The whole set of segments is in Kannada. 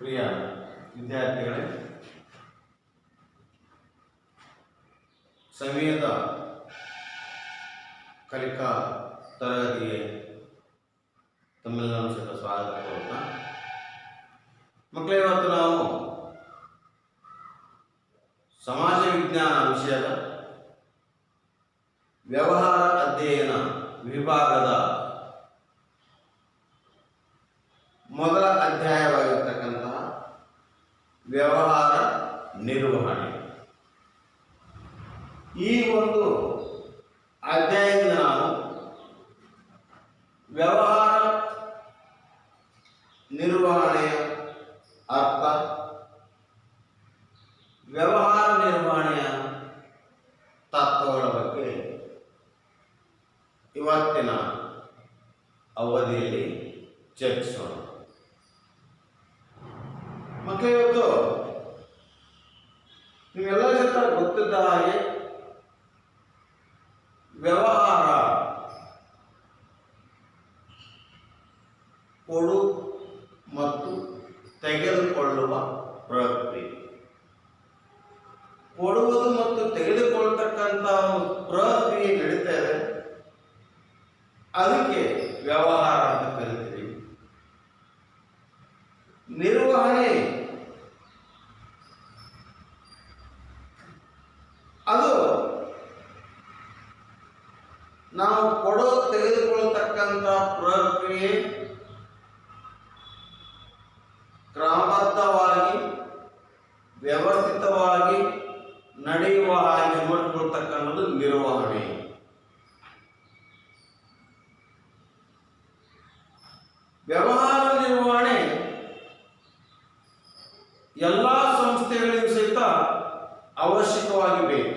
ಪ್ರಿಯ ವಿದ್ಯಾರ್ಥಿಗಳೇ, ಸಂಗೀತ ಕಲಿಕಾ ತರಗತಿಗೆ ತಮ್ಮೆಲ್ಲರೂ ಸಹಿತ ಸ್ವಾಗತ ಕೋರುತ್ತಾ ಮಕ್ಕಳೇ, ಇವತ್ತು ನಾವು ಸಮಾಜ ವಿಜ್ಞಾನ ವಿಷಯದ ವ್ಯವಹಾರ ಅಧ್ಯಯನ ವಿಭಾಗದ ಮೊದಲ ಅಧ್ಯಾಯವಾಗಿರ್ತಕ್ಕಂತಹ ವ್ಯವಹಾರ ನಿರ್ವಹಣೆ, ಈ ಒಂದು ಅಧ್ಯಾಯದಿಂದ ನಾವು ವ್ಯವಹಾರ ನಿರ್ವಹಣೆಯ ಅರ್ಥ, ವ್ಯವಹಾರ ನಿರ್ವಹಣೆಯ ತತ್ವಗಳ ಬಗ್ಗೆ ಇವತ್ತಿನ ಅವಧಿಯಲ್ಲಿ ಚರ್ಚಿಸೋಣ. ಮಕ್ಕಳೇ, ಇವತ್ತು ನೀವೆಲ್ಲ ಜೊತೆ ಗೊತ್ತಿದ್ದ ಹಾಗೆ ವ್ಯವಹಾರ ಕೊಡು ಮತ್ತು ತೆಗೆದುಕೊಳ್ಳುವ ಪ್ರಕ್ರಿಯೆ. ಕೊಡುವುದು ಮತ್ತು ತೆಗೆದುಕೊಳ್ಳತಕ್ಕಂಥ ಪ್ರಕ್ರಿಯೆ ನಡೀತಾ ಇದೆ, ಅದಕ್ಕೆ ವ್ಯವಹಾರ ಅಂತ ಕರಿತೀವಿ. ನಿರ್ವಹಣೆ ಅದು ನಾವು ತೆಗೆದುಕೊಳ್ಳತಕ್ಕಂಥ ಪ್ರಕ್ರಿಯೆ ಕ್ರಮಬದ್ಧವಾಗಿ ವ್ಯವಸ್ಥಿತವಾಗಿ ನಡೆಯುವ ಹಾಗೆ ನೋಡಿಕೊಳ್ತಕ್ಕಂಥದ್ದು ನಿರ್ವಹಣೆ. ವ್ಯವಹಾರ ನಿರ್ವಹಣೆ ಎಲ್ಲ ಸಂಸ್ಥೆಗಳಿಗೂ ಸಹಿತ ಅವಶ್ಯಕವಾಗಿ ಬೇಕು.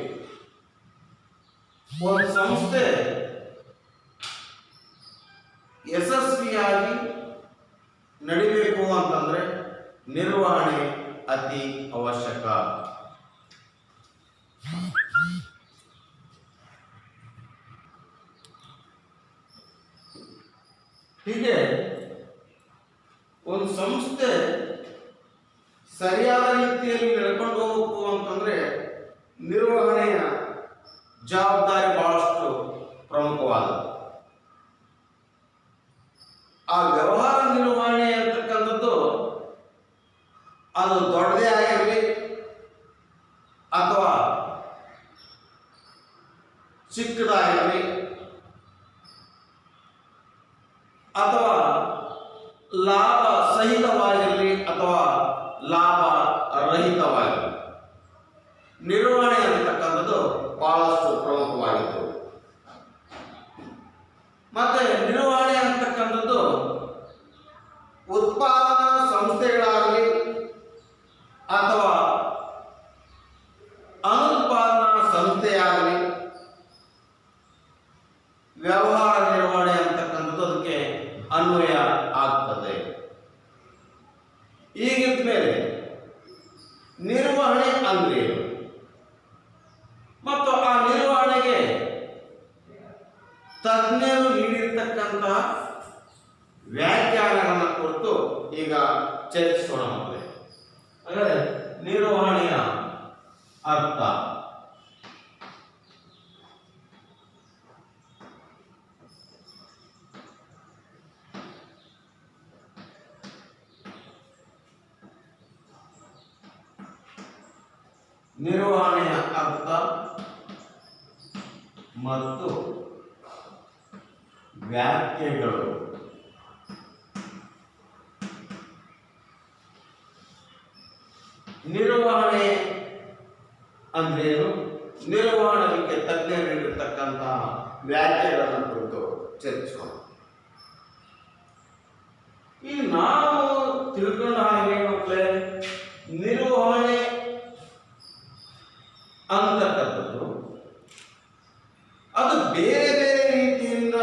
ಒಂದು ಸಂಸ್ಥೆ ಯಶಸ್ವಿಯಾಗಿ ನಡಿಬೇಕು ಅಂತಂದ್ರೆ ನಿರ್ವಹಣೆ ಅತಿ ಅವಶ್ಯಕ. ಹೀಗೆ ಒಂದು ಸಂಸ್ಥೆ ಸರಿಯಾದ ರೀತಿಯಲ್ಲಿ ನಡ್ಕೊಂಡು ಹೋಗಬೇಕು ಅಂತಂದ್ರೆ ನಿರ್ವಹಣೆಯ ಜವಾಬ್ದಾರಿ ಬಹಳಷ್ಟು ಪ್ರಮುಖವಾದದ್ದು. ಆ ವ್ಯವಹಾರ ನಿರ್ವಹಣೆ ಅಂತಕ್ಕಂಥದ್ದು ಅದು ದೊಡ್ಡದೇ ಆಗಿರಲಿ ಅಥವಾ ಚಿಕ್ಕದಾಗಿರಲಿ ಅಥವಾ ಲಾಭ ಸಹಿತವಾಗಿರಲಿ ಅಥವಾ ಲಾಭ ರಹಿತವಾಗಿರಲಿ, ನಿರ್ವಹಣೆ ಅಂತಕ್ಕಂಥದ್ದು ಬಹಳಷ್ಟು ಪ್ರಮುಖವಾಗಿತ್ತು. ಮತ್ತೆ ನಿರ್ವಹಣೆ ಅಂತಕ್ಕಂಥದ್ದು ಉತ್ಪಾದನಾ ಸಂಸ್ಥೆಗಳಾಗಲಿ ಅಥವಾ ಅನುತ್ಪಾದನಾ ಸಂಸ್ಥೆಯಾಗಲಿ ವ್ಯವಹಾರ ನಿರ್ವಹಣೆ ಅಂತಕ್ಕಂಥದ್ದು ಅದಕ್ಕೆ ಅನ್ವಯ ಆಗ್ತದೆ. ಈಗಿದ್ದ ಮೇಲೆ ನಿರ್ವಹಣೆ ಅಂದ್ರೆ ಮತ್ತು ಆ ನಿರ್ವಹಣೆಗೆ ತಜ್ಞರು ನೀಡಿರ್ತಕ್ಕಂತಹ ವ್ಯಾಖ್ಯಾನಗಳನ್ನು ಕುರಿತು ಈಗ ಚರ್ಚಿಸೋಣ. ಹಾಗಾದರೆ ನಿರ್ವಹಣೆಯ ಅರ್ಥ. ನಿರ್ವಹಣೆಯ ಅರ್ಥ ಮತ್ತು ವ್ಯಾಖ್ಯೆಗಳು. ನಿರ್ವಹಣೆ ಅಂದ್ರೇನು, ನಿರ್ವಹಣೆಗೆ ತಜ್ಞರು ನೀಡಿರ್ತಕ್ಕಂತಹ ವ್ಯಾಖ್ಯೆಗಳನ್ನು ಕುರಿತು ಚರ್ಚಿಸೋಣ. ಈ ನಾವು ತಿಳ್ಕೊಂಡ ಹಾಗೆ ಮಕ್ಕಳೇ, ನಿರ್ವಹಣೆ ಅಂತಕ್ಕಂಥದ್ದು ಅದು ಬೇರೆ ಬೇರೆ ರೀತಿಯಿಂದ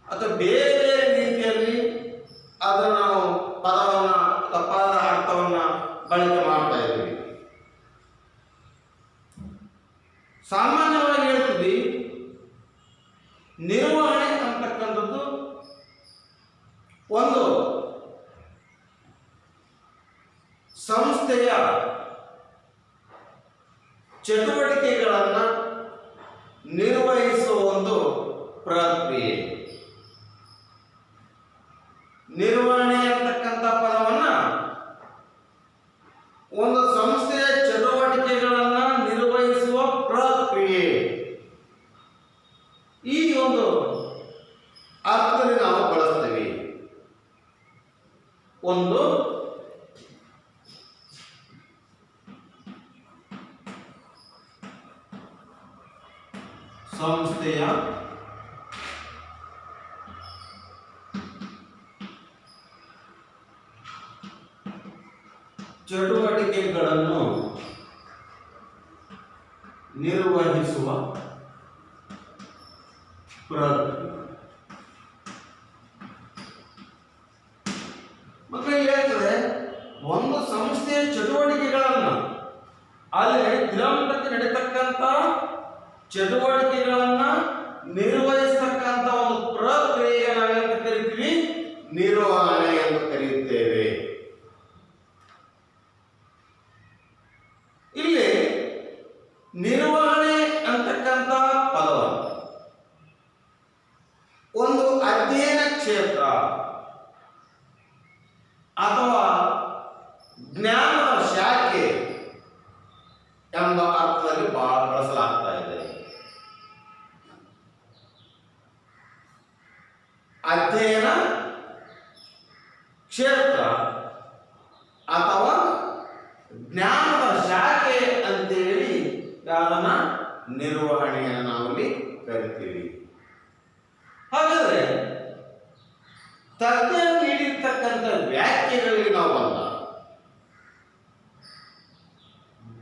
ಅಥವಾ ಬೇರೆ ಬೇರೆ ರೀತಿಯಲ್ಲಿ ಅದನ್ನು ನಾವು ಪದವನ್ನು ತಪ್ಪಾದ ಅರ್ಥವನ್ನು ಬಳಕೆ ಮಾಡ್ತಾ ಇದ್ದೀವಿ. ಸಾಮಾನ್ಯವಾಗಿ ಹೇಳ್ತೀವಿ ನಿರ್ವಹಣೆ ಅಂತಕ್ಕಂಥದ್ದು ಒಂದು ಚಟುವಟಿಕೆಗಳನ್ನು ನಿರ್ವಹಿಸುವ ಒಂದು ಪ್ರಕ್ರಿಯೆ. ನಿರ್ವಹಣೆ ಅಂತಕ್ಕಂಥ ಪದವನ್ನ ಒಂದು ಸಂಸ್ಥೆಯ ಚಟುವಟಿಕೆಗಳನ್ನು ನಿರ್ವಹಿಸುವ ಪ್ರಕ್ರಿಯೆ, ಈ ಒಂದು ಅರ್ಥದಲ್ಲಿ ನಾವು ಬಳಸ್ತೇವೆ. ಒಂದು ಸಂಸ್ಥೆಯ ಚಟುವಟಿಕೆಗಳನ್ನು ನಿರ್ವಹಿಸುವ ಪ್ರಕ್ರಿಯೆ. ಮಕ್ಕಳು ಹೇಳ್ತದೆ, ಒಂದು ಸಂಸ್ಥೆಯ ಚಟುವಟಿಕೆಗಳನ್ನು ಅಲ್ಲಿ ದಿನಂಪ್ರತಿ ನಡೀತಕ್ಕಂಥ ಚಟುವಟಿಕೆಗಳನ್ನ ನಿರ್ವಹಿಸತಕ್ಕಂಥ ಒಂದು ಪ್ರಕ್ರಿಯೆಗೆ ನಾವೇನು ಕರೀತೀವಿ? ನಿರ್ವಹಣೆ ಎಂದು ಕರೆಯುತ್ತೇವೆ. ಇಲ್ಲಿ ನಿರ್ವಹಣೆ ಅಂತಕ್ಕಂಥ ಪದ ಒಂದು ಅಧ್ಯಯನ ಕ್ಷೇತ್ರ ಅಥವಾ ಜ್ಞಾನದ ಶಾಖೆ ಎಂಬ ಅರ್ಥದಲ್ಲಿ ಬಳಸಲಾಗ್ತಾ ಇದೆ. ಅಧ್ಯಯನ ಕ್ಷೇತ್ರ ಅಥವಾ ಜ್ಞಾನದ ಶಾಖೆ ಅಂತೇಳಿ ಅದನ್ನ ನಿರ್ವಹಣೆಯನ್ನು ನಾವಿಲ್ಲಿ ಕರಿತೀವಿ. ಹಾಗಾದ್ರೆ ತಜ್ಞರು ನೀಡಿರ್ತಕ್ಕಂಥ ವ್ಯಾಖ್ಯೆಗಳಿಗೆ ನಾವು ಬಂದ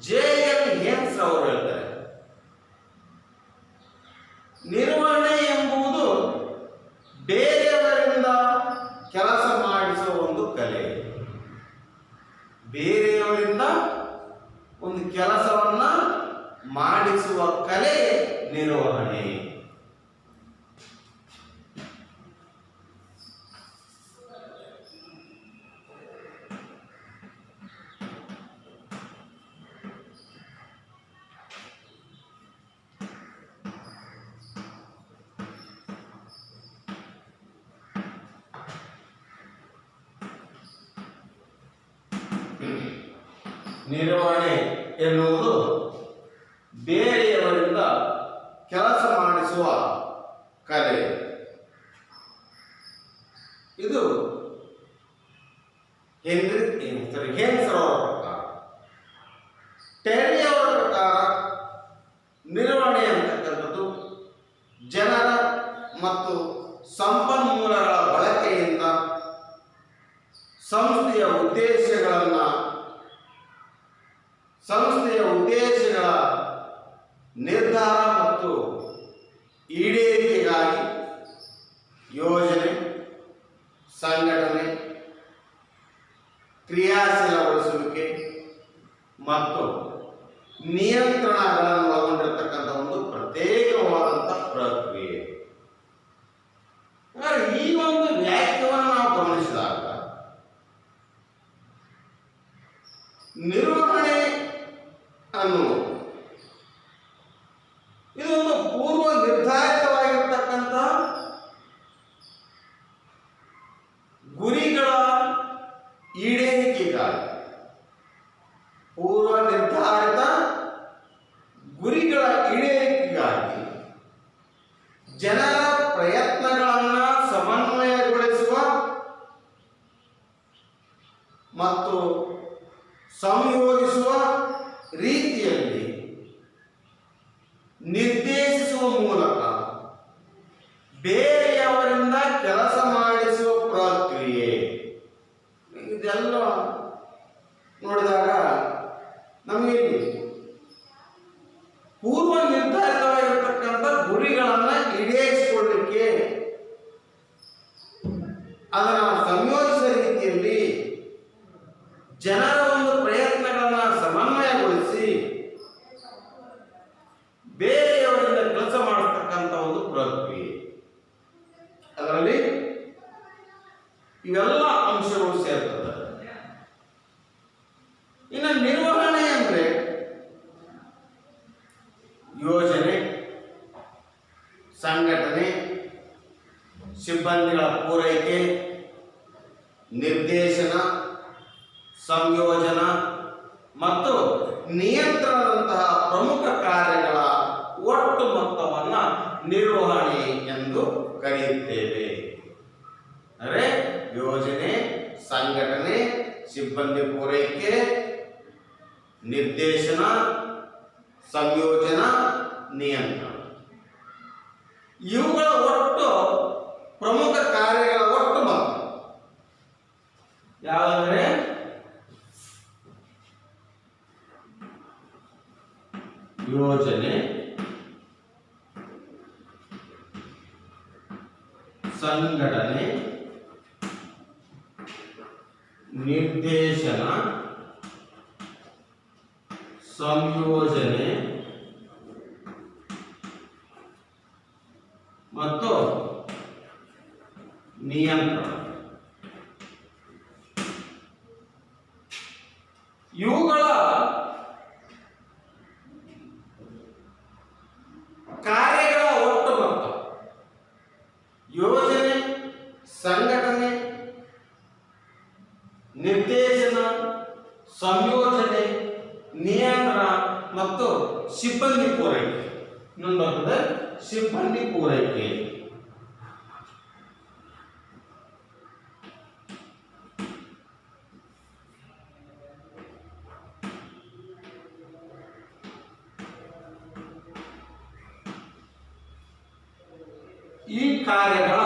ಜೆ.ಎಲ್.ಹೇನ್ಸ್ ಅವರು ಹೇಳ್ತಾರೆ, ನಿರ್ವಹಣೆ ಎಂಬುದು ಬೇರೆಯವರಿಂದ ಕೆಲಸ ಮಾಡಿಸುವ ಒಂದು ಕಲೆ. ಬೇರೆಯವರಿಂದ ಒಂದು ಕೆಲಸವನ್ನ ಮಾಡಿಸುವ ಕಲೆ ನಿರ್ವಹಣೆ. ನಿರ್ವಹಣೆ ಎನ್ನುವುದು ಬೇರೆಯವರಿಂದ ಕೆಲಸ ಮಾಡಿಸುವ ಕಲೆ. ಇದು ಹೇನ್ಸ್ ಅವರ ಪ್ರಕಾರ. ಟೆರ್ರಿ ಅವರ ಪ್ರಕಾರ ನಿರ್ವಹಣೆ ಅಂತಕ್ಕಂಥದ್ದು ಜನರ ಮತ್ತು ಸಂಪನ್ಮೂಲಗಳ ಬಳಕೆಯಿಂದ ಸಂಸ್ಥೆಯ ಉದ್ದೇಶಗಳ ನಿರ್ಧಾರ ಮತ್ತು ಈಡೇರಿಕೆಗಾಗಿ ಯೋಜನೆ, ಸಂಘಟನೆ, ಕ್ರಿಯಾಶೀಲಗೊಳಿಸುವಿಕೆ ಮತ್ತು ನಿಯಂತ್ರಣಗಳನ್ನು ಒಳಗೊಂಡಿರತಕ್ಕಂಥ ಒಂದು ಪ್ರತ್ಯೇಕವಾದಂಥ ಪ್ರಕ್ರಿಯೆ. ಈ ಒಂದು ವ್ಯಾಖ್ಯವನ್ನು ನಾವು ಗಮನಿಸಿದಾಗ ನಿರ್ವಹಣೆ ಅನ್ನುವುದು ಇದೊಂದು ಪೂರ್ವ ನಿರ್ಧಾರಿತವಾಗಿರ್ತಕ್ಕಂಥ ಗುರಿಗಳ ಈಡೇರಿಕೆಗಾಗಿ, ಪೂರ್ವ ನಿರ್ಧಾರಿತ ಗುರಿಗಳ ಈಡೇರಿಕೆಗಾಗಿ ಜನರ ಪ್ರಯತ್ನಗಳನ್ನು ಸಮನ್ವಯಗೊಳಿಸುವ ಮತ್ತು ಸಂಯೋಜಿಸುವ ರೀತಿಯಲ್ಲಿ ನಿರ್ದೇಶಿಸುವ ಮೂಲಕ ಬೇರೆಯವರಿಂದ ಕೆಲಸ ಮಾಡಿಸುವ ಪ್ರಕ್ರಿಯೆ. ಇದೆಲ್ಲ ನೋಡಿದಾಗ ನಮಗೆ ಪೂರ್ವ ನಿರ್ಧಾರಿತವಾಗಿರತಕ್ಕಂಥ ಗುರಿಗಳನ್ನು ಈಡೇರಿಸಿಕೊಳ್ಳಲಿಕ್ಕೆ ಅದನ್ನು ಸಂಯೋಜಿಸುವ ರೀತಿಯಲ್ಲಿ ಜನರ ಒಂದು ಪ್ರಯತ್ನಗಳನ್ನು ಸಮನ್ವಯಗೊಳಿಸಿ ಬೇರೆಯವರಿಂದ ಕೆಲಸ ಮಾಡತಕ್ಕಂಥ ಒಂದು ಪ್ರಕ್ರಿಯೆ. ಅದರಲ್ಲಿ ಇವೆಲ್ಲ ಅಂಶಗಳು ಸೇರ್ತದೆ. ಇನ್ನು ನಿರ್ವಹಣೆ ಅಂದ್ರೆ ಪೂರೈಕೆ, ನಿರ್ದೇಶನ, ಸಂಯೋಜನ ಮತ್ತು ನಿಯಂತ್ರಣದಂತಹ ಪ್ರಮುಖ ಕಾರ್ಯಗಳ ಒಟ್ಟು ಮೊತ್ತವನ್ನು ನಿರ್ವಹಣೆ ಎಂದು ಕರೆಯುತ್ತೇವೆ. ಅಂದರೆ ಯೋಜನೆ, ಸಂಘಟನೆ, ಸಿಬ್ಬಂದಿ ಪೂರೈಕೆ, ನಿರ್ದೇಶನ, ಸಂಯೋಜನ, ನಿಯಂತ್ರಣ, ಇವುಗಳ ಒಟ್ಟು ಪ್ರಮುಖ ಕಾರ್ಯಗಳ ಒಟ್ಟು ಮೊತ್ತ ಯಾವುದಂದ್ರೆ ಯೋಜನೆ, ಸಂಘಟನೆ, ನಿರ್ದೇಶನ, ಸಂಯೋಜನೆ ಮತ್ತು ನಿಯಂತ್ರಣ. ಇವುಗಳ ಕಾರ್ಯಗಳ ಒಟ್ಟು ಮೊತ್ತ ಯೋಜನೆ, ಸಂಘಟನೆ, ನಿರ್ದೇಶನ, ಸಂಯೋಜನೆ, ನಿಯಂತ್ರಣ ಮತ್ತು ಸಿಬ್ಬಂದಿ ಪೂರೈಕೆ. ಇನ್ನೊಂದು ಬರ್ತದೆ ಸಿಬ್ಬಂದಿ ಪೂರೈಕೆ. ಈ ಕಾರ್ಯಗಳ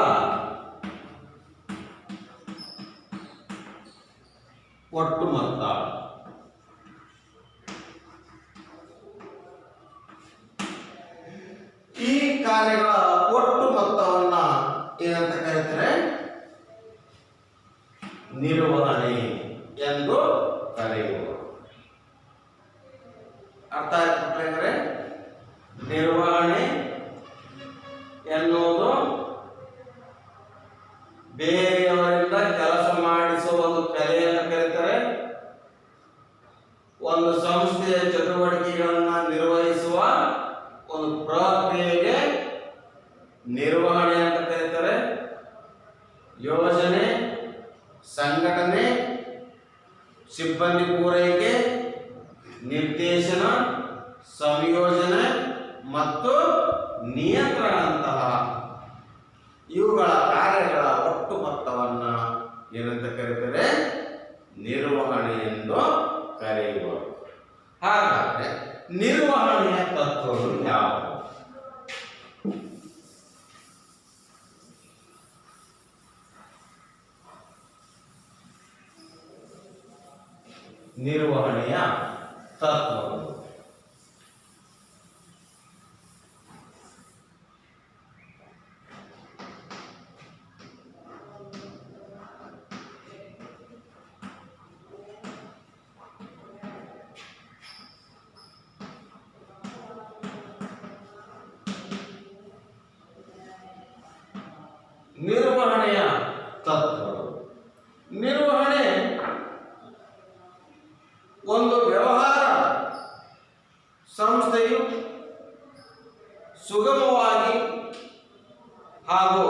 ಒಟ್ಟು ಮೊತ್ತ ಈ ಕಾರ್ಯಗಳ ಒಟ್ಟು ಮೊತ್ತವನ್ನ ಏನಂತ ಕರೀತಾರೆ? ನಿರ್ವಹಣೆ ಎಂದು ಕರೆಯುವರು. ಅರ್ಥ ಆಯ್ತು? ನಿರ್ವಹಣೆ ಎನ್ನುವುದು ಬೇರೆಯವರಿಂದ ಕೆಲಸ ಮಾಡಿಸುವ ಒಂದು ಕಲೆಯನ್ನು ಕರೀತಾರೆ. ಒಂದು ಸಂಸ್ಥೆಯ ಚಟುವಟಿಕೆಗಳನ್ನು ನಿರ್ವಹಿಸುವ ಒಂದು ಪ್ರಕ್ರಿಯೆಗೆ ನಿರ್ವಹಣೆ ಅಂತ ಕರೀತಾರೆ. ಯೋಜನೆ, ಸಂಘಟನೆ, ಸಿಬ್ಬಂದಿ ಪೂರೈಕೆ, ನಿರ್ದೇಶನ, ಸಂಯೋಜನೆ ಮತ್ತು ನಿಯಂತ್ರಣಂತಹ ಇವುಗಳ ಕಾರ್ಯಗಳ ಒಟ್ಟು ಮೊತ್ತವನ್ನು ಏನಂತ ಕರೀತಾರೆ? ನಿರ್ವಹಣೆ ಎಂದು ಕರೆಯುವರು. ಹಾಗಾದರೆ ನಿರ್ವಹಣೆಯ ತತ್ವಗಳು ಯಾವುವು? ನಿರ್ವಹಣೆಯ ತತ್ವಗಳು ನಿರ್ವಹಣೆಯ ತತ್ವಗಳು. ನಿರ್ವಹಣೆ ಒಂದು ವ್ಯವಹಾರ ಸಂಸ್ಥೆಯು ಸುಗಮವಾಗಿ ಹಾಗೂ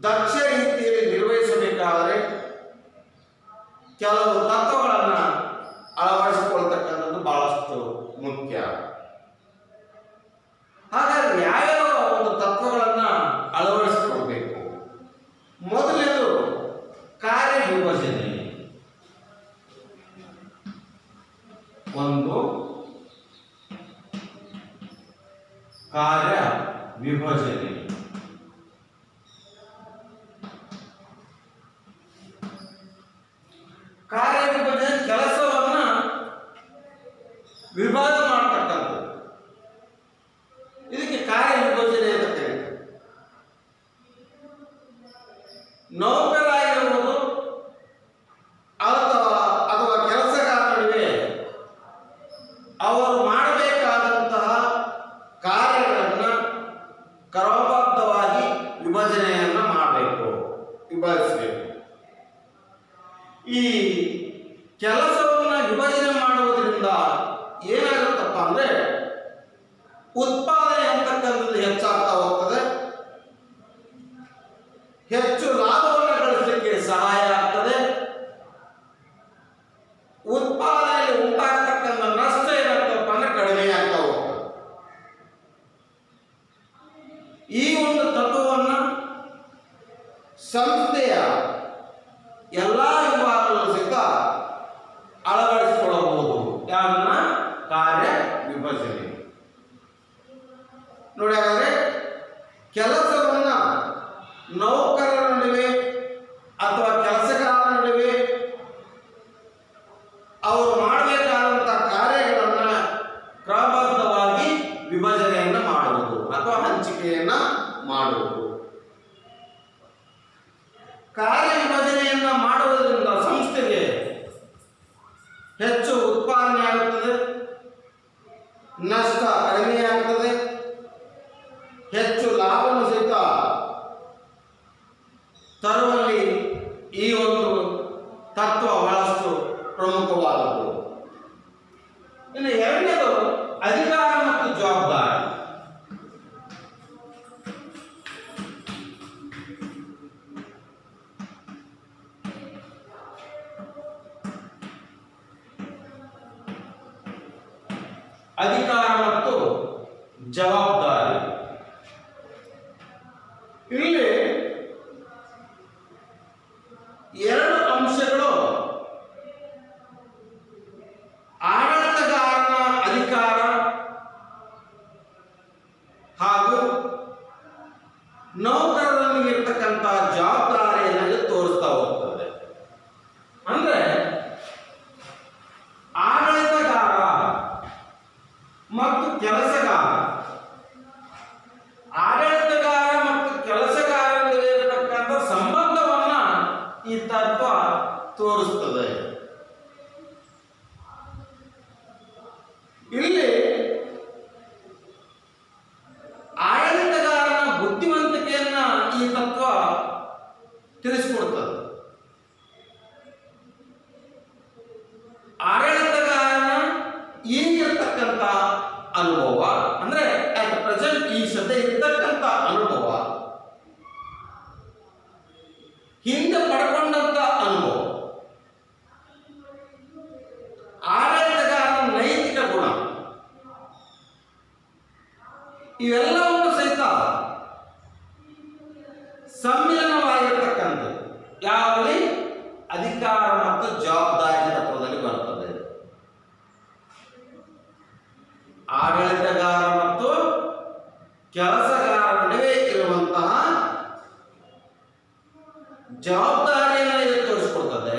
ದಕ್ಷ ರೀತಿಯಲ್ಲಿ ನಿರ್ವಹಿಸಬೇಕಾದರೆ ಕೆಲವು ತತ್ವಗಳನ್ನು ಅಳವಡಿಸಿಕೊಳ್ತಕ್ಕಂಥದ್ದು ಬಹಳಷ್ಟು ಮುಖ್ಯ. ಹಾಗಾಗಿ ಯಾವ್ಯಾವ ಒಂದು ತತ್ವಗಳನ್ನು ಅಳವಡಿಸಿಕೊಳ್ಬೇಕು? ಮೊದಲನೇದು ಕಾರ್ಯ ವಿಭಜನೆ. ಒಂದು ಕಾರ್ಯ ವಿಭಜನೆ. ಕಾರ್ಯ ವಿಭಜನೆ ಕೆಲಸವನ್ನ ವಿಭಾಗ ಮಾಡ್ತಕ್ಕಂಥದ್ದು. ಇದಕ್ಕೆ ಕಾರ್ಯ ವಿಭಜನೆ ಅಂತ ಕರೀತಾರೆ. ನೌಕರಾಗಿರುವುದು ಅಥವಾ ಕೆಲಸಗಾರ ನಡುವೆ ಅವರು ಮಾಡಬೇಕಾದಂತಹ ಕಾರ್ಯಗಳನ್ನು ಕ್ರಮಬದ್ಧವಾಗಿ ವಿಭಜನೆಯನ್ನು ಮಾಡಬೇಕು, ವಿಭಜಿಸಬೇಕು. ಈ ಕೆಲಸವನ್ನು ವಿಭಜನೆ ಮಾಡುವುದರಿಂದ ಏನಾಗುತ್ತಪ್ಪ ಅಂದ್ರೆ ಉತ್ಪಾದನೆ ಅಂತಕ್ಕಂಥದ್ದು ಹೆಚ್ಚಾಗ್ತಾ ಹೋಗ್ತದೆ. ಹೆಚ್ಚು ಸಂಸ್ಥೆಯ ಎಲ್ಲ ವಿಭಾಗಗಳನ್ನು ಸಹಿತ ಅಳವಡಿಸಿಕೊಳ್ಳಬಹುದು. ಯಾವನ್ನ? ಕಾರ್ಯ ವಿಭಜನೆ. ನೋಡಿ, ಹಾಗಾದ್ರೆ ಕೆಲಸವನ್ನ ನೌಕರರ ನಡುವೆ ಅಥವಾ ಕೆಲಸಗಾರರ ನಡುವೆ ಅವರು ಮಾಡಬೇಕಾದಂತಹ ಕಾರ್ಯಗಳನ್ನ ಕ್ರಮಬದ್ಧವಾಗಿ ವಿಭಜನೆಯನ್ನ ಮಾಡುವುದು ಅಥವಾ ಹಂಚಿಕೆಯನ್ನ ಮಾಡುವುದು. ಕಾರ್ಯ ವಿಭಜನೆಯನ್ನ ಮಾಡುವುದರಿಂದ ಸಂಸ್ಥೆಗೆ ಹೆಚ್ಚು ಉತ್ಪಾದನೆ ಆಗುತ್ತದೆ, ನಷ್ಟ ಕಡಿಮೆಯಾಗುತ್ತದೆ, ಹೆಚ್ಚು ಲಾಭವನ್ನು ಸಹಿತ ತರುವಲ್ಲಿ ಈ ಒಂದು ತತ್ವ ಬಹಳಷ್ಟು ಪ್ರಮುಖವಾದದ್ದು. ಇನ್ನು ಎರಡನೇದು ಅಧಿಕಾರ ಮತ್ತು ಜವಾಬ್ದಾರಿ. ಅಧಿಕಾರ ಮತ್ತು ಜವಾಬ್ದಾರಿ. ಇಲ್ಲಿ ಎರಡು ಅಂಶಗಳು ಆಡಳಿತಗಾರನ ಅಧಿಕಾರ ಹಾಗೂ ನೌಕರರಿಗೆ ಇರ್ತಕ್ಕಂಥ ಜವಾಬ್ದಾರಿಯನ್ನು ತೋರಿಸ್ತಾ ಹೋಗ್ತದೆ. ಅಂದ್ರೆ ಆಡಳಿತಗಾರ ಮತ್ತು ಕೆಲಸಗಾರ, ಆಡಳಿತಗಾರ ಮತ್ತು ಕೆಲಸಗಾರ ನಡುವೆ ಇರತಕ್ಕಂಥ ಸಂಬಂಧವನ್ನ ಈ ತತ್ವ ತೋರಿಸ್ತದೆ. ಇಲ್ಲಿ ಆಡಳಿತಗಾರನ ಬುದ್ಧಿವಂತಿಕೆಯನ್ನ ಈ ತತ್ವ ತಿಳಿಸಿಕೊಡ್ತದೆ. ಆಡಳಿತಗಾರನ ಈಗಿರ್ತಕ್ಕಂಥ ಅನುಭವ, ಅಂದ್ರೆ ಅಟ್ ಪ್ರೆಸೆಂಟ್ ಈ ಸದ್ಯ ಇರ್ತಕ್ಕಂಥ ಅನುಭವ, ಹಿಂದೆ ಪಡ್ಕೊಂಡಂತ ಅನುಭವ, ಆಡಳಿತಗಾರನ ನೈತಿಕ ಗುಣ, ಇವೆಲ್ಲವನ್ನು ಸಹಿತ ಸಮ್ಮಿಲನವಾಗಿರ್ತಕ್ಕಂಥದ್ದು ಯಾವಲ್ಲಿ? ಅಧಿಕಾರ ಮತ್ತು ಜವಾಬ್ದಾರಿ ತತ್ವದಲ್ಲಿ ಬರುತ್ತದೆ. ಆಡಳಿತಗಾರ ಮತ್ತು ಕೆಲಸಗಾರ ನಡುವೆ ಇರುವಂತಹ ಜವಾಬ್ದಾರಿಯನ್ನು ಇದು ತೋರಿಸಿಕೊಡ್ತದೆ.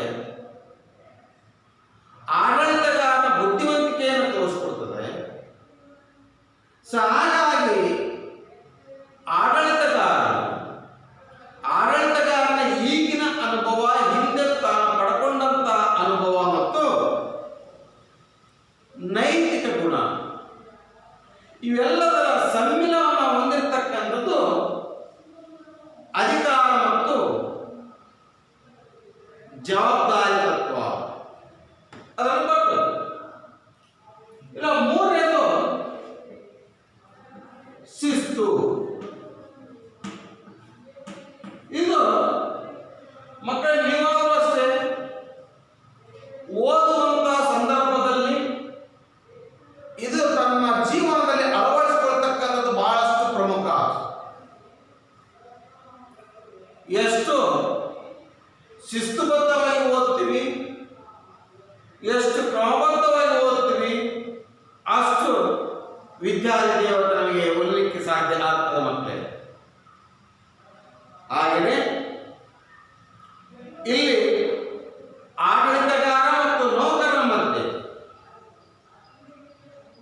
ಆಡಳಿತಗಾರನ ಬುದ್ಧಿವಂತಿಕೆಯನ್ನು ತೋರಿಸಿಕೊಡ್ತದೆ. ಹಾಗಾಗಿ ಆಡಳಿತಗಾರನ ಈಗಿನ ಅನುಭವ, ಹಿಂದೆ ತಾನು ಪಡ್ಕೊಂಡಂತಹ ಅನುಭವ ಮತ್ತು ನೈತಿಕ ಗುಣ, ಇವೆಲ್ಲದರ ಸಮ್ಮಿಲನ ಹೊಂದಿರತಕ್ಕಂಥದ್ದು ಅಧಿಕಾರ ಮತ್ತು ಜವಾಬ್ದಾರಿ ತತ್ವ. ಅದನ್ನು ಬರ್ತದೆ. ಇಲ್ಲ, ಮೂರನೇದು ಶಿಸ್ತು. ಇದು ಮಕ್ಕಳ ನೀವಾದರೂ ಅಷ್ಟೇ ಓದುವಂತಹ ಸಂದರ್ಭದಲ್ಲಿ ಇದು ತಮ್ಮ ಜೀವನದಲ್ಲಿ ಅಳವಡಿಸಿಕೊಳ್ತಕ್ಕಂಥದ್ದು ಬಹಳಷ್ಟು ಪ್ರಮುಖ. ಎಷ್ಟು ಶಿಸ್ತುಬದ್ಧವಾಗಿ ಓದ್ತೀವಿ, ಎಷ್ಟು ಕ್ರಮಬದ್ಧವಾಗಿ ಓದ್ತೀವಿ, ಅಷ್ಟು ವಿದ್ಯಾರ್ಥಿ ದೇವತೆ ನಮಗೆ ಒಲಿಲಿಕ್ಕೆ ಸಾಧ್ಯ ಆಗ್ತದೆ ಮಕ್ಕಳೇ. ಹಾಗೆಯೇ ಇಲ್ಲಿ ಆಡಳಿತಗಾರ ಮತ್ತು ನೌಕರರ ಮಧ್ಯೆ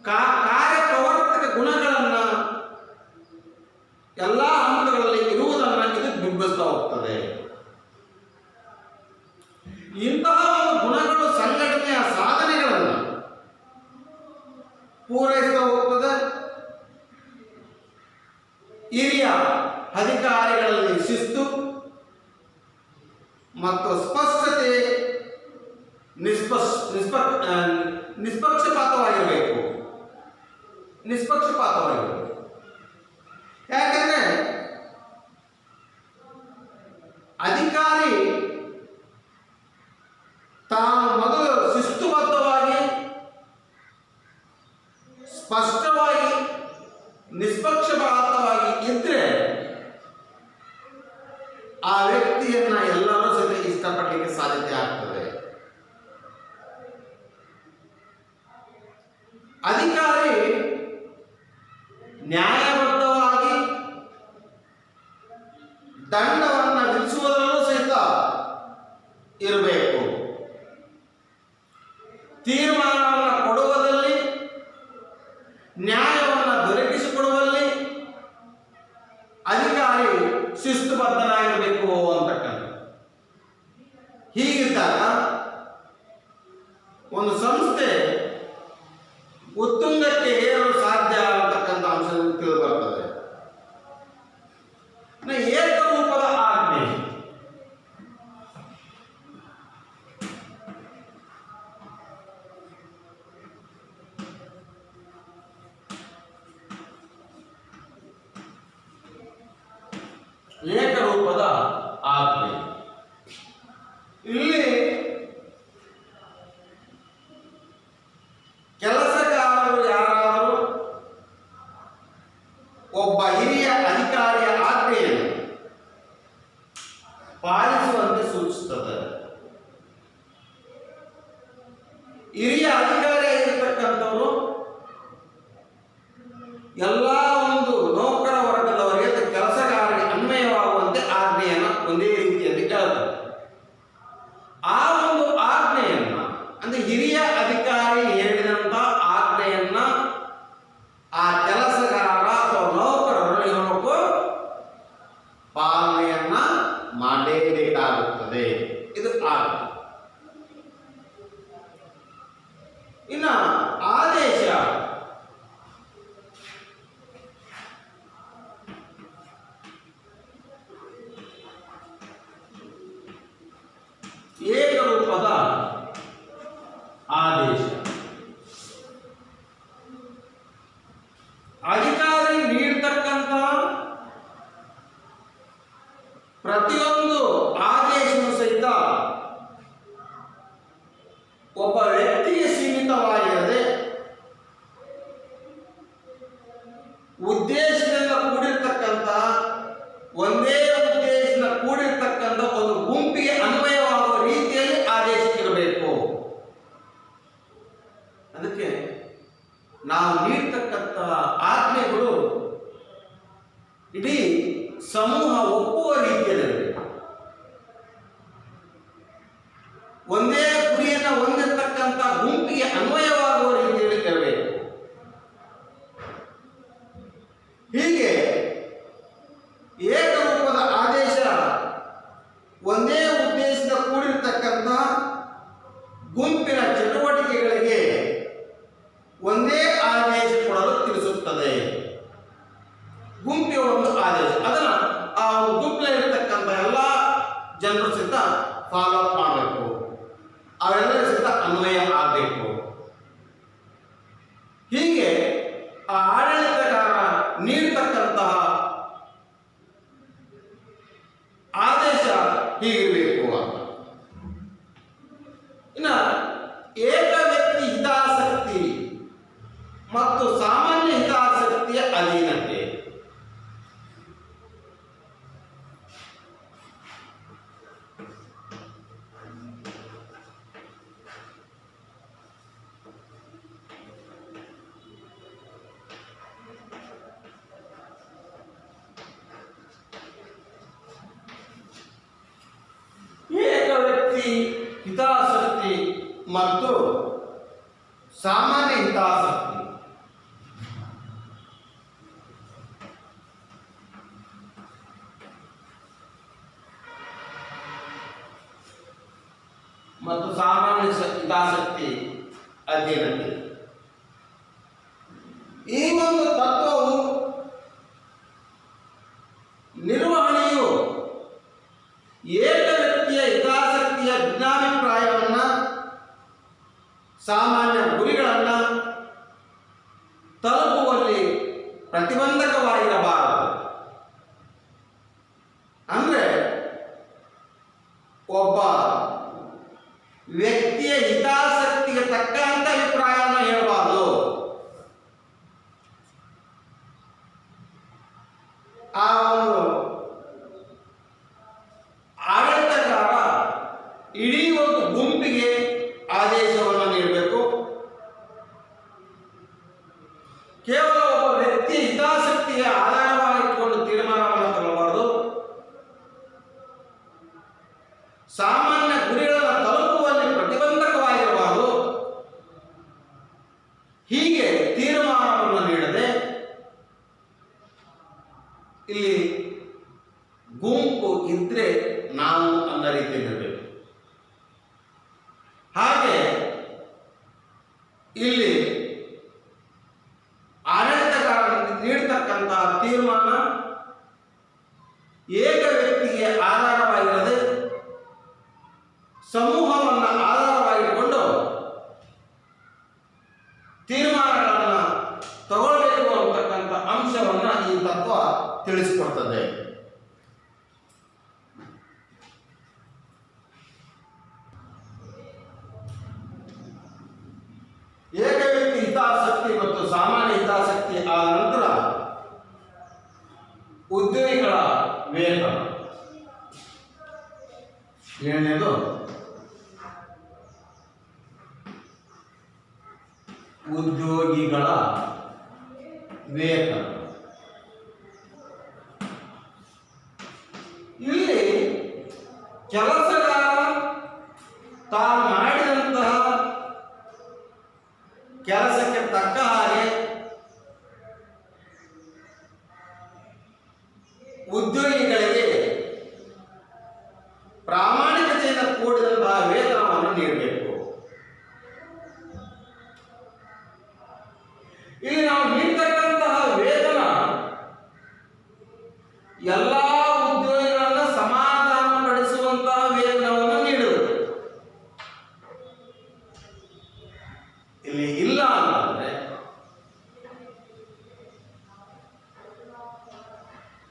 ಕಾರ್ಯಪ್ರವರ್ತಕ ಗುಣಗಳನ್ನ ಎಲ್ಲ ಹಂತಗಳಲ್ಲಿ ಇರುವುದನ್ನು ಇದು ಬಿಂಬಿಸ್ತಾ ಹೋಗ್ತದೆ. ಇಂತಹ ಒಂದು ಗುಣಗಳು ಸಂಘಟನೆಯ ಸಾಧನೆಗಳನ್ನು ಪೂರೈಸ್ತಾ ಹೋಗ್ತದೆ. ಹಿರಿಯ ಅಧಿಕಾರಿಗಳಲ್ಲಿ ಶಿಸ್ತು ಮತ್ತು ಸ್ಪಷ್ಟತೆ, ನಿಷ್ಪಕ್ಷಪಾತವಾಗಿರಬೇಕು. ಯಾಕೆಂದ್ರೆ ಅಧಿಕಾರಿ ತಾನು ಮೊದಲು ಶಿಸ್ತುಬದ್ಧವಾಗಿ, ಸ್ಪಷ್ಟವಾಗಿ, ನಿಷ್ಪಕ್ಷಪಾತವಾಗಿ ಇದ್ರೆ ಆ ವ್ಯಕ್ತಿಯನ್ನ ಇರಬೇಕು. ತೀರ್ಮಾನವನ್ನು ಕೊಡುವುದರಲ್ಲಿ, ನ್ಯಾಯವನ್ನು ದೊರಕಿಸಿಕೊಡುವಲ್ಲಿ ಅಧಿಕಾರಿ ಶಿಸ್ತುಬದ್ಧನಾಗಿರಬೇಕು ಅಂತಕ್ಕಂಥ. ಹೀಗಿದ್ದಾಗ ಒಂದು ಸಂಸ್ಥೆ ಉತ್ತುಂಗಕ್ಕೆ ಏರಲು ಸಾಧ್ಯ ಅಂತಕ್ಕಂಥ ಅಂಶ ತಿಳಿದು ಬರ್ತದೆ. ಏಕರೂಪದ ಆಜ್ಞೆ. ಏಕರೂಪದ ಆಜ್ಞೆ ಇಲ್ಲಿ ಕೆಲಸಗಾರರು ಯಾರಾದರೂ ಒಬ್ಬ ಹಿರಿಯ ಅಧಿಕಾರಿಯ ಆಜ್ಞೆಯನ್ನು ಪಾಲಿಸುವಂತೆ ಸೂಚಿಸುತ್ತದೆ. ಹಿರಿಯ ಅಧಿಕಾರಿಯಾಗಿರ್ತಕ್ಕಂಥವರು ಎಲ್ಲ ಒಂದು ನೌಕರ ವರ್ಗದವರಿಗೆ ಕೆಲಸಗಾರರಿಗೆ ಅನ್ವಯವಾಗುವಂತೆ ಆಜ್ಞೆಯನ್ನು ಒಂದೇ ರೀತಿಯಲ್ಲಿ ಕೇಳ್ತಾರೆ. ಆ ಒಂದು ಆಜ್ಞೆಯನ್ನ ಅಂದ್ರೆ ಹಿರಿಯ ಅಧಿಕಾರಿ ಹೇಳಿದಂತ ಆಜ್ಞೆಯನ್ನ ಆ ಕೆಲಸಗಾರ ಅಥವಾ ನೌಕರರು ಹೇಳೋಕು ಪಾಲನೆಯನ್ನ ಮಾಡಲೇಬೇಕಾಗುತ್ತದೆ. ಇದು ಆಜ್ಞೆ. ಇನ್ನು ಆದೇಶ. ಏಕರೂಪದ ಆದೇಶ. ಅಧಿಕಾರಿ ನೀಡತಕ್ಕಂಥ ಪ್ರತಿಯೊಂದು ಆದೇಶವು ಸಹಿತ ಒಬ್ಬ ವ್ಯಕ್ತಿಗೆ ಸೀಮಿತವಾಗಿರದೆ ಉದ್ದೇಶದಿಂದ ಕೂಡಿರ್ತಕ್ಕಂಥ, ಒಂದೇ ಉದ್ದೇಶದಿಂದ ಕೂಡಿರ್ತಕ್ಕಂಥ ಒಂದು ಗುಂಪಿಗೆ ಅನ್ವಯವಾಗುವ ರೀತಿಯಲ್ಲಿ ಆದೇಶ ಇರಬೇಕು. ಅದಕ್ಕೆ ನಾವು ನೀಡ್ತಕ್ಕಂಥ ಆಜ್ಞೆಗಳು ಇಡೀ ಸಮೂಹ ಒಪ್ಪುವ ರೀತಿಯಲ್ಲಿರಬೇಕು. ಒಂದೇ ಗುರಿಯನ್ನು ಹೊಂದಿರತಕ್ಕಂಥ ಗುಂಪಿಗೆ ಅನ್ವಯವಾಗುವ ರೀತಿಯಲ್ಲಿ ಇರಬೇಕು. ಹೀಗೆ ಏಕರೂಪದ ಆದೇಶ ಒಂದೇ ಉದ್ದೇಶದ ಕೂಡಿರತಕ್ಕಂಥ ಗುಂಪಿನ ಚಟುವಟಿಕೆಗಳಿಗೆ ಒಂದೇ ಆದೇಶ ಕೊಡಲು ತಿಳಿಸುತ್ತದೆ. ಗುಂಪಿನ ಒಂದು ಆದೇಶ ಅದನ್ನ ಆ ಒಂದು ಗುಂಪಿನಲ್ಲಿರ್ತಕ್ಕಂಥ ಎಲ್ಲ ಜನರು ಸಹಿತ ಫಾಲೋ ಮಾಡಬೇಕು, ಅವೆಲ್ಲರೂ ಸಹಿತ ಅನ್ವಯ ಆಗಬೇಕು. ಹೀಗೆ ಆ ಆಡಳಿತಗಾರ ನೀಡತಕ್ಕಂತಹ ಆದೇಶ ಹೀಗಿರಬೇಕು ಅಂತ. ಇನ್ನು ಏಕ ವ್ಯಕ್ತಿ ಹಿತಾಸಕ್ತಿ ಮತ್ತು ಸಾಮಾನ್ಯ ಹಿತಾಸಕ್ತಿಯ ಅಧೀನತೆ. ಏಕ ವ್ಯಕ್ತಿ ಹಿತಾಸಕ್ತಿ ಮತ್ತು ಸಾಮಾನ್ಯ ಹಿತಾಸಕ್ತಿ. ಮತ್ತು ಸಾಮಾನ್ಯ ಹಿತಾಸಕ್ತಿ ಅಧೀನತೆ. ಈ ಒಂದು ತತ್ವವು ನಿರ್ವಹಣೆಯು ಏಕ ವ್ಯಕ್ತಿಯ ಹಿತಾಸಕ್ತಿಯ ಭಿನ್ನಾಭಿಪ್ರಾಯವನ್ನು, ಸಾಮಾನ್ಯ ಗುರಿಗಳನ್ನು ತಲುಪುವಲ್ಲಿ ಪ್ರತಿಬಂಧಕವಾಗಿರಬಾರದು. ಅಂದ್ರೆ ಒಬ್ಬ ವ್ಯಕ್ತಿಯ ಹಿತಾಸಕ್ತಿಗೆ ತಕ್ಕಂತ ಅಭಿಪ್ರಾಯವನ್ನು ಹೇಳಬಾರದು. ಆ ಒಂದು ಆಡಳಿತಗಾರ ಇಡೀ ಒಂದು ಗುಂಪಿಗೆ ಆದೇಶವನ್ನು ನೀಡಬೇಕು. ಕೇವಲ ಒಬ್ಬ ವ್ಯಕ್ತಿಯ ಹಿತಾಸಕ್ತಿಯ ಆಧಾರವಾಗಿಟ್ಟುಕೊಂಡು ತೀರ್ಮಾನವನ್ನು ತಗೊಳ್ಳಬಾರದು. ಸಾಮಾನ್ಯ ಗುರಿಗಳ ಸಮೂಹವನ್ನು ಆಧಾರವಾಗಿಟ್ಕೊಂಡು ತೀರ್ಮಾನಗಳನ್ನು ತಗೊಳ್ಬೇಕು ಅಂತಕ್ಕಂಥ ಅಂಶವನ್ನು ಈ ತತ್ವ ತಿಳಿಸಿಕೊಡ್ತದೆ. ಏಕವ್ಯಕ್ತಿ ಹಿತಾಸಕ್ತಿ ಮತ್ತು ಸಾಮಾನ್ಯ ಹಿತಾಸಕ್ತಿ ಆದ ನಂತರ ಉದ್ಯೋಗಿಗಳ ವೇತನ. ಏನೇದು ಉದ್ಯೋಗಿಗಳ ವೇತನ. ಇಲ್ಲಿ ಕೆಲಸಗಾರ ತಾನು ಮಾಡಿದಂತಹ ಕೆಲಸಕ್ಕೆ ತಕ್ಕ ಹಾಗೆ ಉದ್ಯೋಗಿಗಳಿಗೆ ಪ್ರಾಮಾಣಿಕತೆಯಿಂದ ಕೂಡಿದಂತಹ ವೇತನವನ್ನು ನೀಡಬೇಕು. ಇಲ್ಲಿ ನಾವು ನೀಡತಕ್ಕಂತಹ ವೇತನ ಎಲ್ಲ ಉದ್ಯೋಗಿಗಳನ್ನ ಸಮಾಧಾನಪಡಿಸುವಂತಹ ವೇತನವನ್ನು ನೀಡುವುದು. ಇಲ್ಲಿ ಇಲ್ಲ ಅಂತಂದ್ರೆ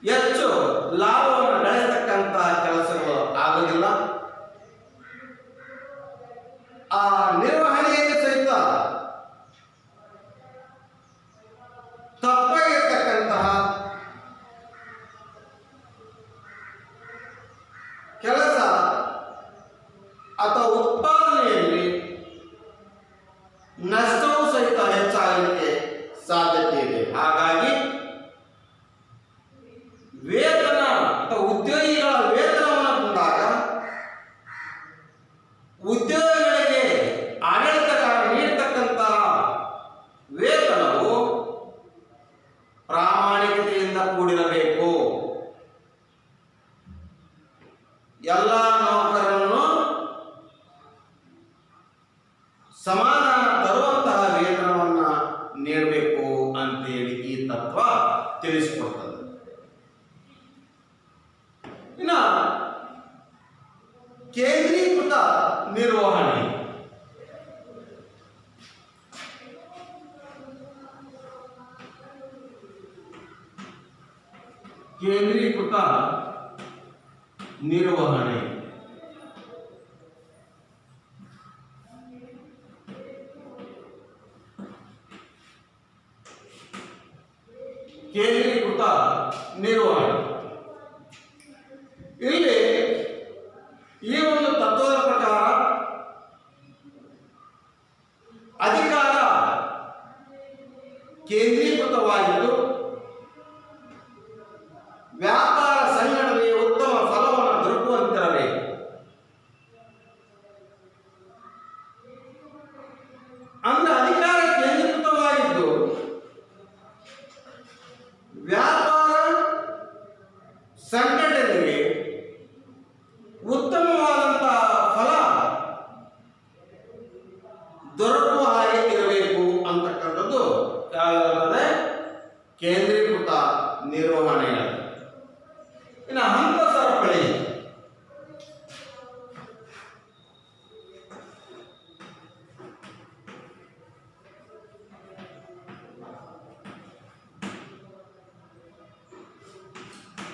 ಹೆಚ್ಚು ಲಾಭವನ್ನು ಗಳಿಸತಕ್ಕಂತಹ ಕೆಲಸಗಳು ಆಗೋದಿಲ್ಲ. ಆ ನಿರ್ವಹಣೆಗೆ ಸಹಿತ ತಪ್ಪಾಗಿರ್ತಕ್ಕಂತಹ ಕೆಲಸ ಅಥವಾ ಉತ್ಪಾದನೆಯಲ್ಲಿ ನಷ್ಟವೂ ಸಹಿತ ಹೆಚ್ಚಾಗಲಿಕ್ಕೆ ಸಾಧ್ಯತೆ ಇದೆ. ಹಾಗಾಗಿ ವೇತನ ಅಥವಾ ಉದ್ಯೋಗಿಗಳ ವೇತನವನ್ನು ಬಂದಾಗ ಉದ್ಯೋಗಿಗಳಿಗೆ ಆಡಳಿತಗಾರ ನೀಡತಕ್ಕಂತಹ ವೇತನವು ಪ್ರಾಮಾಣಿಕತೆಯಿಂದ ಕೂಡಿರಬೇಕು. ಎಲ್ಲ ನೌಕರರನ್ನು ಸಮಾಧಾನ ತರುವಂತಹ ವೇತನವನ್ನು ನೀಡಬೇಕು ಅಂತೇಳಿ ಈ ತತ್ವ ತಿಳಿಸಿಕೊಡ್ತದೆ. ಇನ್ನು ಕೇಂದ್ರೀಕೃತ ನಿರ್ವಹಣೆ. ಕೇಂದ್ರೀಕೃತ ನಿರ್ವಹಣೆ ಕೇಂದ್ರೀಕೃತ ನಿರ್ವಹಣೆ. ಇಲ್ಲಿ ಈ ಒಂದು ತತ್ವದ ಪ್ರಕಾರ ಅಧಿಕಾರ ಕೇಂದ್ರೀಕೃತವಾಗಿದ್ದು ವ್ಯಾಪಾರ ಸಂಘಟನೆಗೆ ಉತ್ತಮ ಫಲವನ್ನು ದೊರಕುವಂತಿರಬೇಕು. ಅಂದ್ರೆ ಅಧಿಕಾರ ಕೇಂದ್ರೀಕೃತವಾಗಿದ್ದು ವ್ಯಾಪಾರ ಸಂಘಟನೆಗೆ ಉತ್ತಮವಾದಂತಹ ಫಲ ದೊರಕುವ ಹಾಗೆ ಇರಬೇಕು ಅಂತಕ್ಕಂಥದ್ದು ಯಾವುದಾದ್ರೆ ಕೇಂದ್ರೀಕೃತ ನಿರ್ವಹಣೆ. ಇನ್ನು ಹಂತ ಸರಪಳಿ.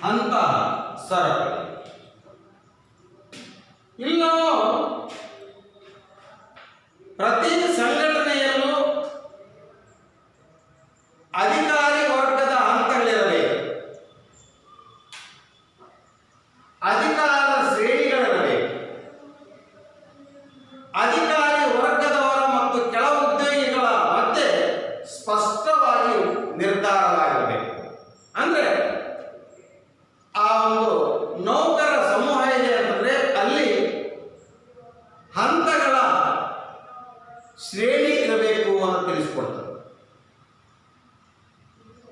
ಹಂತ ಸರಪಳಿ ಇಲ್ಲಿ ನಾವು ಪ್ರತಿ ಸಂಘಟನೆಯಲ್ಲೂ ಅಧಿಕಾರಿ ವರ್ಗದ ಹಂತಗಳಿರಬೇಕು, ಅಧಿಕಾರದ ಶ್ರೇಣಿಗಳಿರಬೇಕು. ಅಧಿಕಾರಿ ವರ್ಗದವರ ಮತ್ತು ಕೆಳ ಉದ್ಯೋಗಿಗಳ ಮಧ್ಯೆ ಸ್ಪಷ್ಟವಾಗಿ ನಿರ್ಧಾರವಾಗಿರಬೇಕು. ಅಂದ್ರೆ ಆ ಒಂದು ನೌಕರರ ಸಮೂಹ ಇದೆ ಅಂತಂದ್ರೆ ಅಲ್ಲಿ ಹಂತಗಳ ಶ್ರೇಣಿ ಇರಬೇಕು ಅಂತ ತಿಳಿಸ್ಕೊಡ್ತಾರೆ.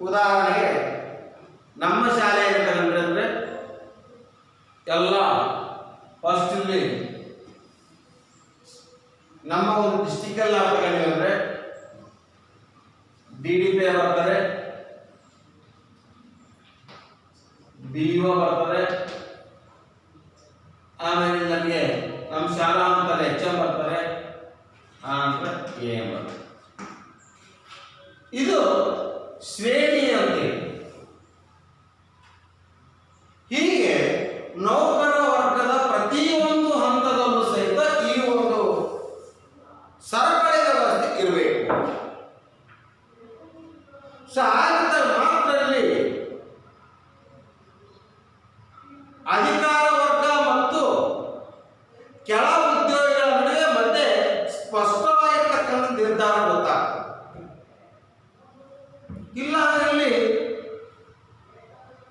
ಉದಾಹರಣೆಗೆ ನಮ್ಮ ಶಾಲೆಯಲ್ಲಿ ತಗೊಂಡ್ರೆ ಎಲ್ಲ ಫಸ್ಟ್ ಇಲ್ಲಿ ನಮ್ಮ ಒಂದು ಡಿಸ್ಟಿಕಲ್ಲಿ ನಾವು ತಗೊಂಡ್ರೆ DDP ಬರ್ತಾರೆ, BO ಬರ್ತಾರೆ, ಆಮೇಲೆ ನಮಗೆ ನಮ್ಮ ಶಾಲಾ ಅಂತಾರೆ HM ಬರ್ತಾರೆ, ಆನಂತರ AM ಬರ್ತಾರೆ. ಇದು ಶ್ರೇಣಿ ಅಂತೇಳಿ. ಹೀಗೆ ನೌಕರ ವರ್ಗದ ಪ್ರತಿಯೊಂದು ಹಂತದಲ್ಲೂ ಸಹಿತ ಈ ಒಂದು ಸರಪಳಿಯ ವ್ಯವಸ್ಥೆ ಇರಬೇಕು. ಆಗಿದ್ದ ಮಾತ್ರ ಇಲ್ಲಿ ಅಧಿಕಾರ ವರ್ಗ ಮತ್ತು ಕೆಳ ಉದ್ಯೋಗಿಗಳ ನಡುವೆ ಮತ್ತೆ ಸ್ಪಷ್ಟವಾಗಿರ್ತಕ್ಕಂಥ ನಿರ್ಧಾರ ಗೊತ್ತಾಗ್ತದೆ. ಇಲ್ಲ ಇಲ್ಲಿ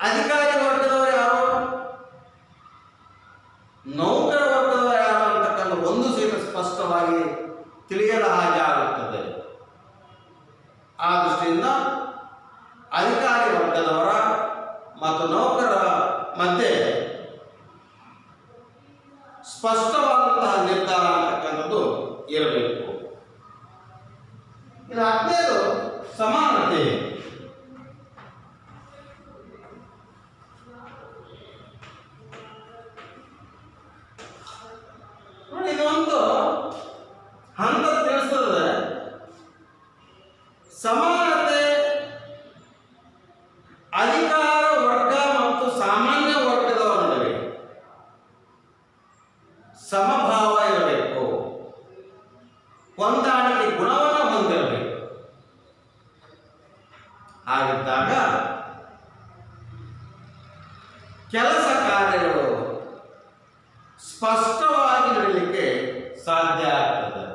ಅಧಿಕಾರಿ ವರ್ಗದವರು ಯಾರು, ನೌಕರ ವರ್ಗದವರು ಯಾರು ಅಂತಕ್ಕಂಥ ಒಂದು ಸಹಿತ ಸ್ಪಷ್ಟವಾಗಿ ತಿಳಿಯದ ಹಾಗೆ ಆಗುತ್ತದೆ. ಆ ದೃಷ್ಟಿಯಿಂದ ಅಧಿಕಾರಿ ವರ್ಗದವರ ಮತ್ತು ನೌಕರರ ಮಧ್ಯೆ ಸ್ಪಷ್ಟವಾದಂತಹ ನಿರ್ಧಾರ ಅಂತಕ್ಕಂಥದ್ದು ಇರಬೇಕು. ಇನ್ನು 15 ಸಮಾನತೆ. ನೋಡಿ, ಇದೊಂದು ಹಂತ ತಿಳಿಸ್ತದೆ. ಸಮಾನತೆ ಅಧಿಕಾರ ವರ್ಗ ಮತ್ತು ಸಾಮಾನ್ಯ ವರ್ಗದವರ ನಡುವೆ ಸಮಭಾವ ಇರಬೇಕು, ಹೊಂದಾಣಿಕೆ ಗುಣವನ್ನು ಹೊಂದಿರಬೇಕು. ಹಾಗಿದ್ದಾಗ ಕೆಲಸ ಕಾರ್ಯಗಳು ಸ್ಪಷ್ಟವಾಗಿ ನಡೆಯಲಿಕ್ಕೆ ಸಾಧ್ಯ ಆಗ್ತದೆ.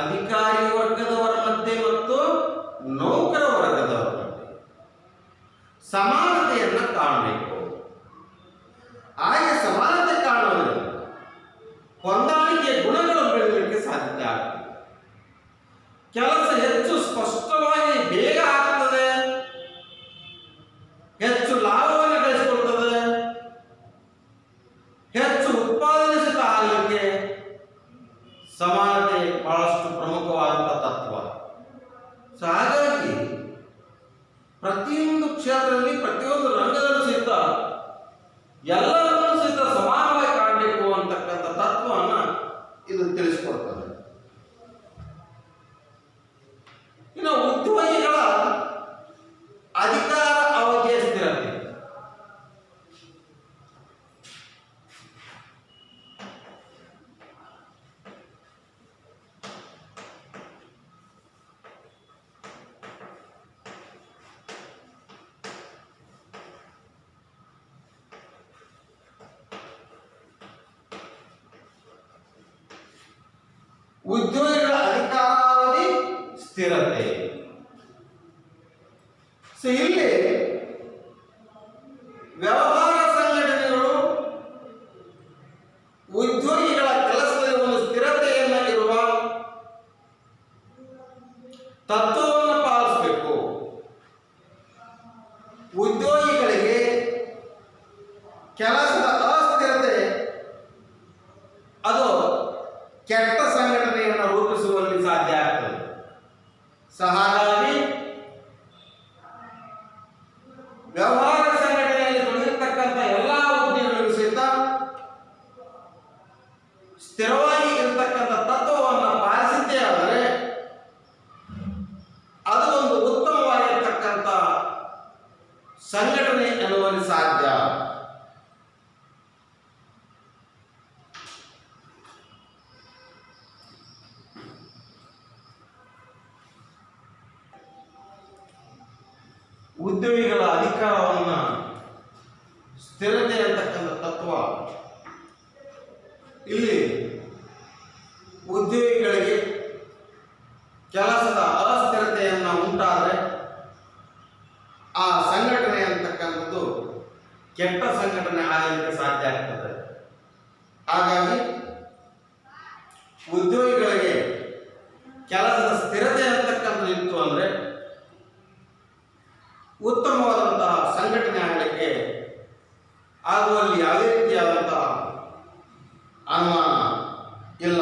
ಅಧಿಕಾರಿ ವರ್ಗದವರ ಮಧ್ಯೆ ಮತ್ತು ನೌಕರ ವರ್ಗದವರ ಮಧ್ಯೆ ಸಮಾನತೆಯನ್ನು ಕಾಣಬೇಕು. ಹಾಗೆ ಸಮಾನತೆ ಕಾಣುವುದರಿಂದ ಹೊಂದಾಣಿಕೆಯ ಗುಣಗಳು ಬೆಳೆಯಲಿಕ್ಕೆ ಸಾಧ್ಯ ಆಗ್ತದೆ. ಕೆಲಸ ಹೆಚ್ಚು ಸ್ಪಷ್ಟವಾಗಿ ಬೇಗ ಆಗ್ತದೆ, ಹೆಚ್ಚು ಲಾಭವನ್ನು ಗಳಿಸಿಕೊಳ್ತದೆ, ಹೆಚ್ಚು ಉತ್ಪಾದನಶೀಲ ಆಗಲಿಕ್ಕೆ ಸಮಾನತೆ ಬಹಳಷ್ಟು ಪ್ರಮುಖವಾದಂಥ ತತ್ವ. ಹಾಗಾಗಿ ಪ್ರತಿಯೊಂದು ಕ್ಷೇತ್ರದಲ್ಲಿ ಪ್ರತಿಯೊಂದು ರಂಗದಲ್ಲೂ ಸಹಿತ ಎಲ್ಲರನ್ನೂ ಸಹಿತ ಸಮಾನವಾಗಿ ಕಾಣಬೇಕು ಅಂತಕ್ಕಂಥ ತತ್ವವನ್ನು ಇದು ತಿಳಿಸಿಕೊಡ್ತದೆ. ಇನ್ನು ಉದ್ಯೋಗಿಗಳ ಅಧಿಕಾರ ಅವಧಿಯ ಸ್ಥಿರತೆ. ಉದ್ಯೋಗಿಗಳ ಅಧಿಕಾರಾವಧಿ ಸ್ಥಿರತೆ. ಇಲ್ಲಿ ವ್ಯವಹಾರ ಸಂಘಟನೆಗಳು ಉದ್ಯೋಗಿಗಳ ಕೆಲಸದಲ್ಲಿ ಒಂದು ಸ್ಥಿರತೆಯನ್ನು ಇರುವ ತತ್ವವನ್ನು ಪಾಲಿಸಬೇಕು. ಉದ್ಯೋಗಿಗಳಿಗೆ ಕೆಲಸದ ಅಸ್ಥಿರತೆ ಅದು ಕೆಟ್ಟ ಸಂಘಟನೆಯನ್ನು ರೂಪಿಸುವಲ್ಲಿ ಸಾಧ್ಯ ಆಗ್ತದೆ. ಹಾಗಾಗಿ ವ್ಯವಹಾರ ಸಂಘಟನೆಯಲ್ಲಿ ತೊಡಗಿರ್ತಕ್ಕಂಥ ಎಲ್ಲ ಉದ್ಯೋಗಿಗಳಿಗೂ ಸಹಿತ ಸ್ಥಿರವಾಗಿ ಇರತಕ್ಕಂಥ ತತ್ವವನ್ನು ಪಾಲಿಸಿದ್ದೇ ಆದರೆ ಅದು ಒಂದು ಉತ್ತಮವಾಗಿರ್ತಕ್ಕಂಥ ಸಂಘಟನೆ ಎನ್ನುವಲ್ಲಿ ಸಾಧ್ಯ. ಉದ್ಯೋಗಿಗಳ ಅಧಿಕಾರವನ್ನು ಸ್ಥಿರತೆ ಅಂತಕ್ಕಂಥ ತತ್ವ ಇಲ್ಲಿ ಉದ್ಯೋಗಿಗಳಿಗೆ ಕೆಲಸದ ಅಸ್ಥಿರತೆಯನ್ನು ಉಂಟಾದರೆ ಆ ಸಂಘಟನೆ ಅಂತಕ್ಕಂಥದ್ದು ಕೆಟ್ಟ ಸಂಘಟನೆ ಆಗಲಿಕ್ಕೆ ಸಾಧ್ಯ ಆಗ್ತದೆ. ಹಾಗಾಗಿ ಉದ್ಯೋಗಿಗಳಿಗೆ ಕೆಲಸದ ಸ್ಥಿರತೆ ಅಂತಕ್ಕಂಥದ್ದು ಇತ್ತು ಅಂದರೆ ಉತ್ತಮವಾದಂತಹ ಸಂಘಟನೆ ಆಗಲಿಕ್ಕೆ ಆಗುವಲ್ಲಿ ಯಾವುದೇ ರೀತಿಯಾದಂತಹ ಅನುಮಾನ ಇಲ್ಲ.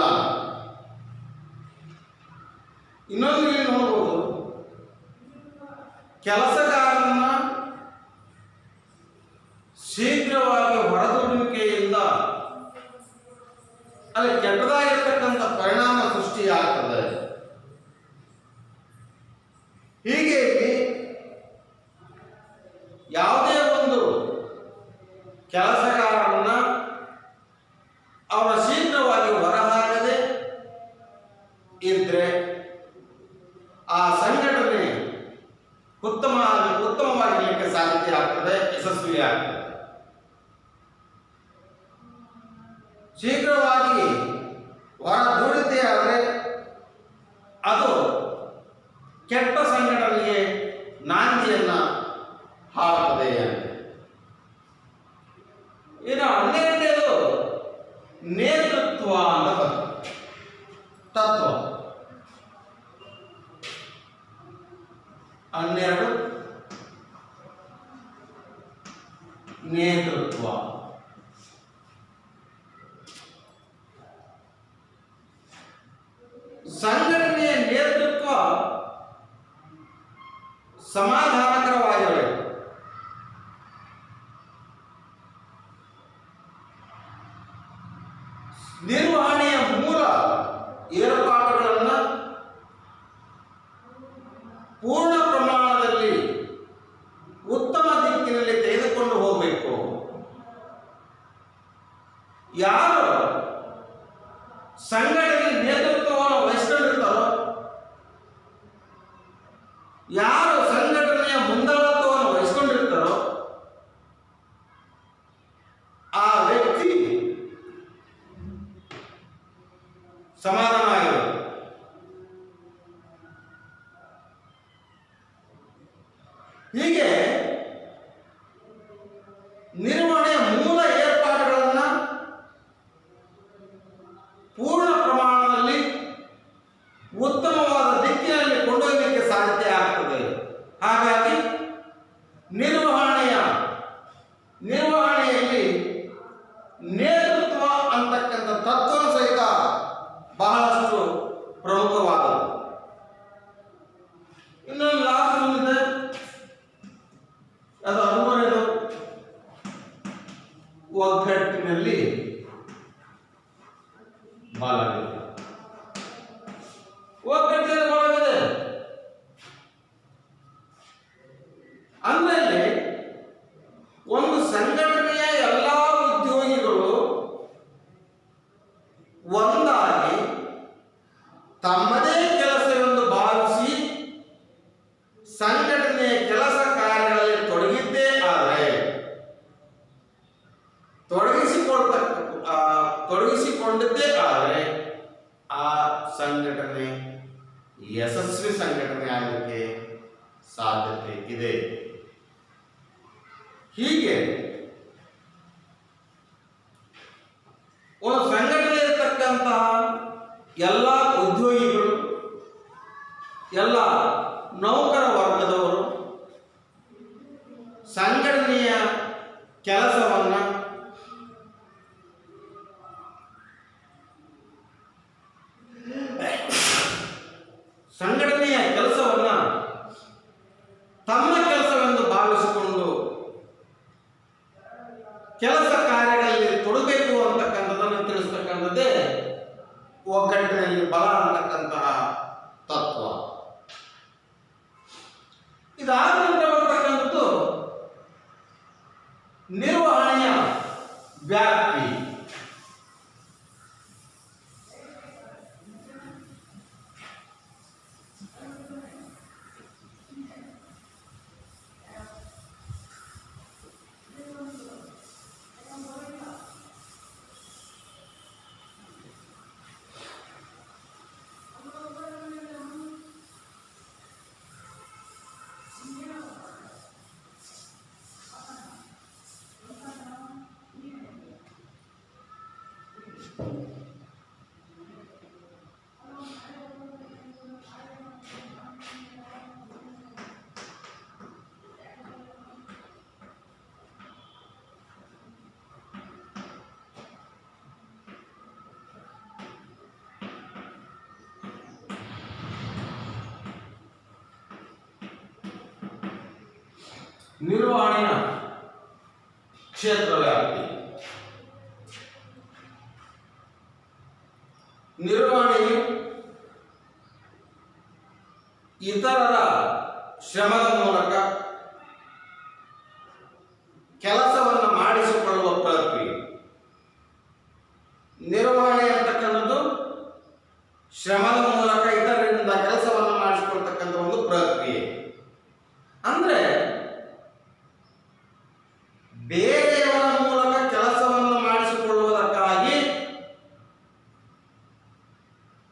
ಇನ್ನೊಂದು ಇಲ್ಲಿ ನೋಡ್ಬೋದು, ಕೆಲಸಗಾರನ ಶೀಘ್ರವಾಗಿ ಹೊರದೂಡಿ ಚಟುವಟಿಕೆಯಿಂದ ಅಲ್ಲಿ ಕೆಟ್ಟದಾಗಿರ್ತಕ್ಕಂಥ ಪರಿಣಾಮ ಸೃಷ್ಟಿಯಾಗ್ತದೆ. ಹೀಗೆ ಯಾವುದೇ ಒಂದು ಕೆಲಸಗಾರರನ್ನ ಅವರ ಶೀಘ್ರವಾಗಿ ಹೊರಹಾಕದೆ ಇದ್ರೆ ಆ ಸಂಘಟನೆ ಉತ್ತಮವಾಗಿರಲಿಕ್ಕೆ ಸಾಧ್ಯತೆ ಆಗ್ತದೆ, ಯಶಸ್ವಿ ಆಗ್ತದೆ. ಶೀಘ್ರವಾಗಿ ಹೊರ ದೂಡಿತೆ ಆದರೆ ಅದು ಕೆಟ್ಟ ಸಂಘಟನೆಗೆ ನಾಂದಿಯನ್ನ ಹಾರುತ್ತದೆ. ಇನ್ನು 12ನೇದು ನೇತೃತ್ವ ಅಂತ ತತ್ವ. 12 ನೇತೃತ್ವ. ಸಂಘಟನೆಯ ನೇತೃತ್ವ ಸಮಾಧಾನಕರವಾಗಿರಬೇಕು. ನಿರ್ವಹಣೆಯ ಮೂಲ ಏರ್ಪಾಡುಗಳನ್ನು ಪೂರ್ಣ ಪ್ರಮಾಣದಲ್ಲಿ ಉತ್ತಮ ದಿಕ್ಕಿನಲ್ಲಿ ತೆಗೆದುಕೊಂಡು ಹೋಗಬೇಕು. ಯಾರು ಸಂಘಟನೆ ನೇತೃತ್ವವನ್ನು ವಹಿಸಿಕೊಂಡಿರ್ತಾರೋ, ಯಾರು ಸಂಘಟನೆಯ ಮುಂದಾಳತ್ವವನ್ನು ವಹಿಸಿಕೊಂಡಿರ್ತಾರೋ ಆ ವ್ಯಕ್ತಿ ಸಮಾಧಾನ ಆಗಿರುತ್ತೆ. ಹೀಗೆ ನಿರ್ವಹಣೆಯ ಮೂಲ ಏರ್ಪಾಡುಗಳನ್ನು ಪೂರ್ಣ ಪ್ರಮಾಣದಲ್ಲಿ ಉತ್ತಮವಾದ ದಿಕ್ಕಿನಲ್ಲಿ ಕೊಂಡೊಯ್ಯಲಿಕ್ಕೆ ಸಾಧ್ಯತೆ ಆಗ್ತದೆ. ಹಾಗಾಗಿ ನಿರ್ವಹಣೆಯಲ್ಲಿ ನೇತೃತ್ವ ಅಂತಕ್ಕಂಥ ತತ್ವ ಸಹಿತ ಬಹಳಷ್ಟು ಪ್ರಮುಖವಾದದ್ದು. ಇನ್ನೊಂದು ಲಾಸ್ಟ್ ಮುಂದಿದೆ, ಅದು ಅನುಭವ ಒಗ್ಗಟ್ಟಿನಲ್ಲಿ ಬಲವಿದೆ. ಒಗ್ಗಟ್ಟಿನಲ್ಲಿ ಬಲವಿದೆ ಅಂದ್ರಲ್ಲಿ ಒಂದು ಸಂಘಟನೆಯ ಎಲ್ಲ ಉದ್ಯೋಗಿಗಳು ಒಂದಾಗಿ ತಮ್ಮದೇ ಕೆಲಸವೆಂದು ಭಾವಿಸಿ ಸಂಘಟನೆಯ ಕೆಲಸ ಕಾರ್ಯಗಳಲ್ಲಿ ತೊಡಗಿಸಿಕೊಂಡಿದ್ದೇ ಆದರೆ ಆ ಸಂಘಟನೆ ಯಶಸ್ವಿ ಸಂಘಟನೆ ಆಗಲಿಕ್ಕೆ ಸಾಧ್ಯತೆ ಇದೆ. ಹೀಗೆ ಒಂದು ಸಂಘಟನೆ ಇರತಕ್ಕಂತಹ ಎಲ್ಲ ಉದ್ಯೋಗಿಗಳು, ಎಲ್ಲ ನೌಕರ ವರ್ಗದವರು ಸಂಘಟನೆಯ ಕೆಲಸವನ್ನು ತಮ್ಮ ಕೆಲಸವೆಂದು ಭಾವಿಸಿಕೊಂಡು ಕೆಲಸ ಕಾರ್ಯಗಳಲ್ಲಿ ತೊಡಗಬೇಕು ಅಂತಕ್ಕಂಥದ್ದನ್ನು ತಿಳಿಸ್ತಕ್ಕಂಥದ್ದೇ ಒಗ್ಗಟ್ಟಿನಲ್ಲಿ ಬಲ ಅಂತಕ್ಕಂತಹ ತತ್ವ. ಇದಾದ ನಂತರ ಬರ್ತಕ್ಕಂಥದ್ದು ನಿರ್ವಹಣೆಯ ವ್ಯಾಪ್ತಿ. ನಿರ್ವಹಣೆಯ ಕ್ಷೇತ್ರ ವ್ಯಾಪ್ತಿ. ನಿರ್ವಹಣೆಯು ಇತರರ ಶ್ರಮದ ಮೂಲಕ ಕೆಲಸವನ್ನು ಮಾಡಿಸಿಕೊಳ್ಳುವ ಪ್ರಕ್ರಿಯೆ. ನಿರ್ವಹಣೆ ಅಂತಕ್ಕಂಥದ್ದು ಶ್ರಮದ ಮೂಲಕ ಇತರರಿಂದ ಕೆಲಸವನ್ನು ಮಾಡಿಸಿಕೊಳ್ತಕ್ಕಂಥ ಒಂದು ಪ್ರಕ್ರಿಯೆ. ಅಂದ್ರೆ ಬೇರೆಯವರ ಮೂಲಕ ಕೆಲಸವನ್ನು ಮಾಡಿಸಿಕೊಳ್ಳುವುದಕ್ಕಾಗಿ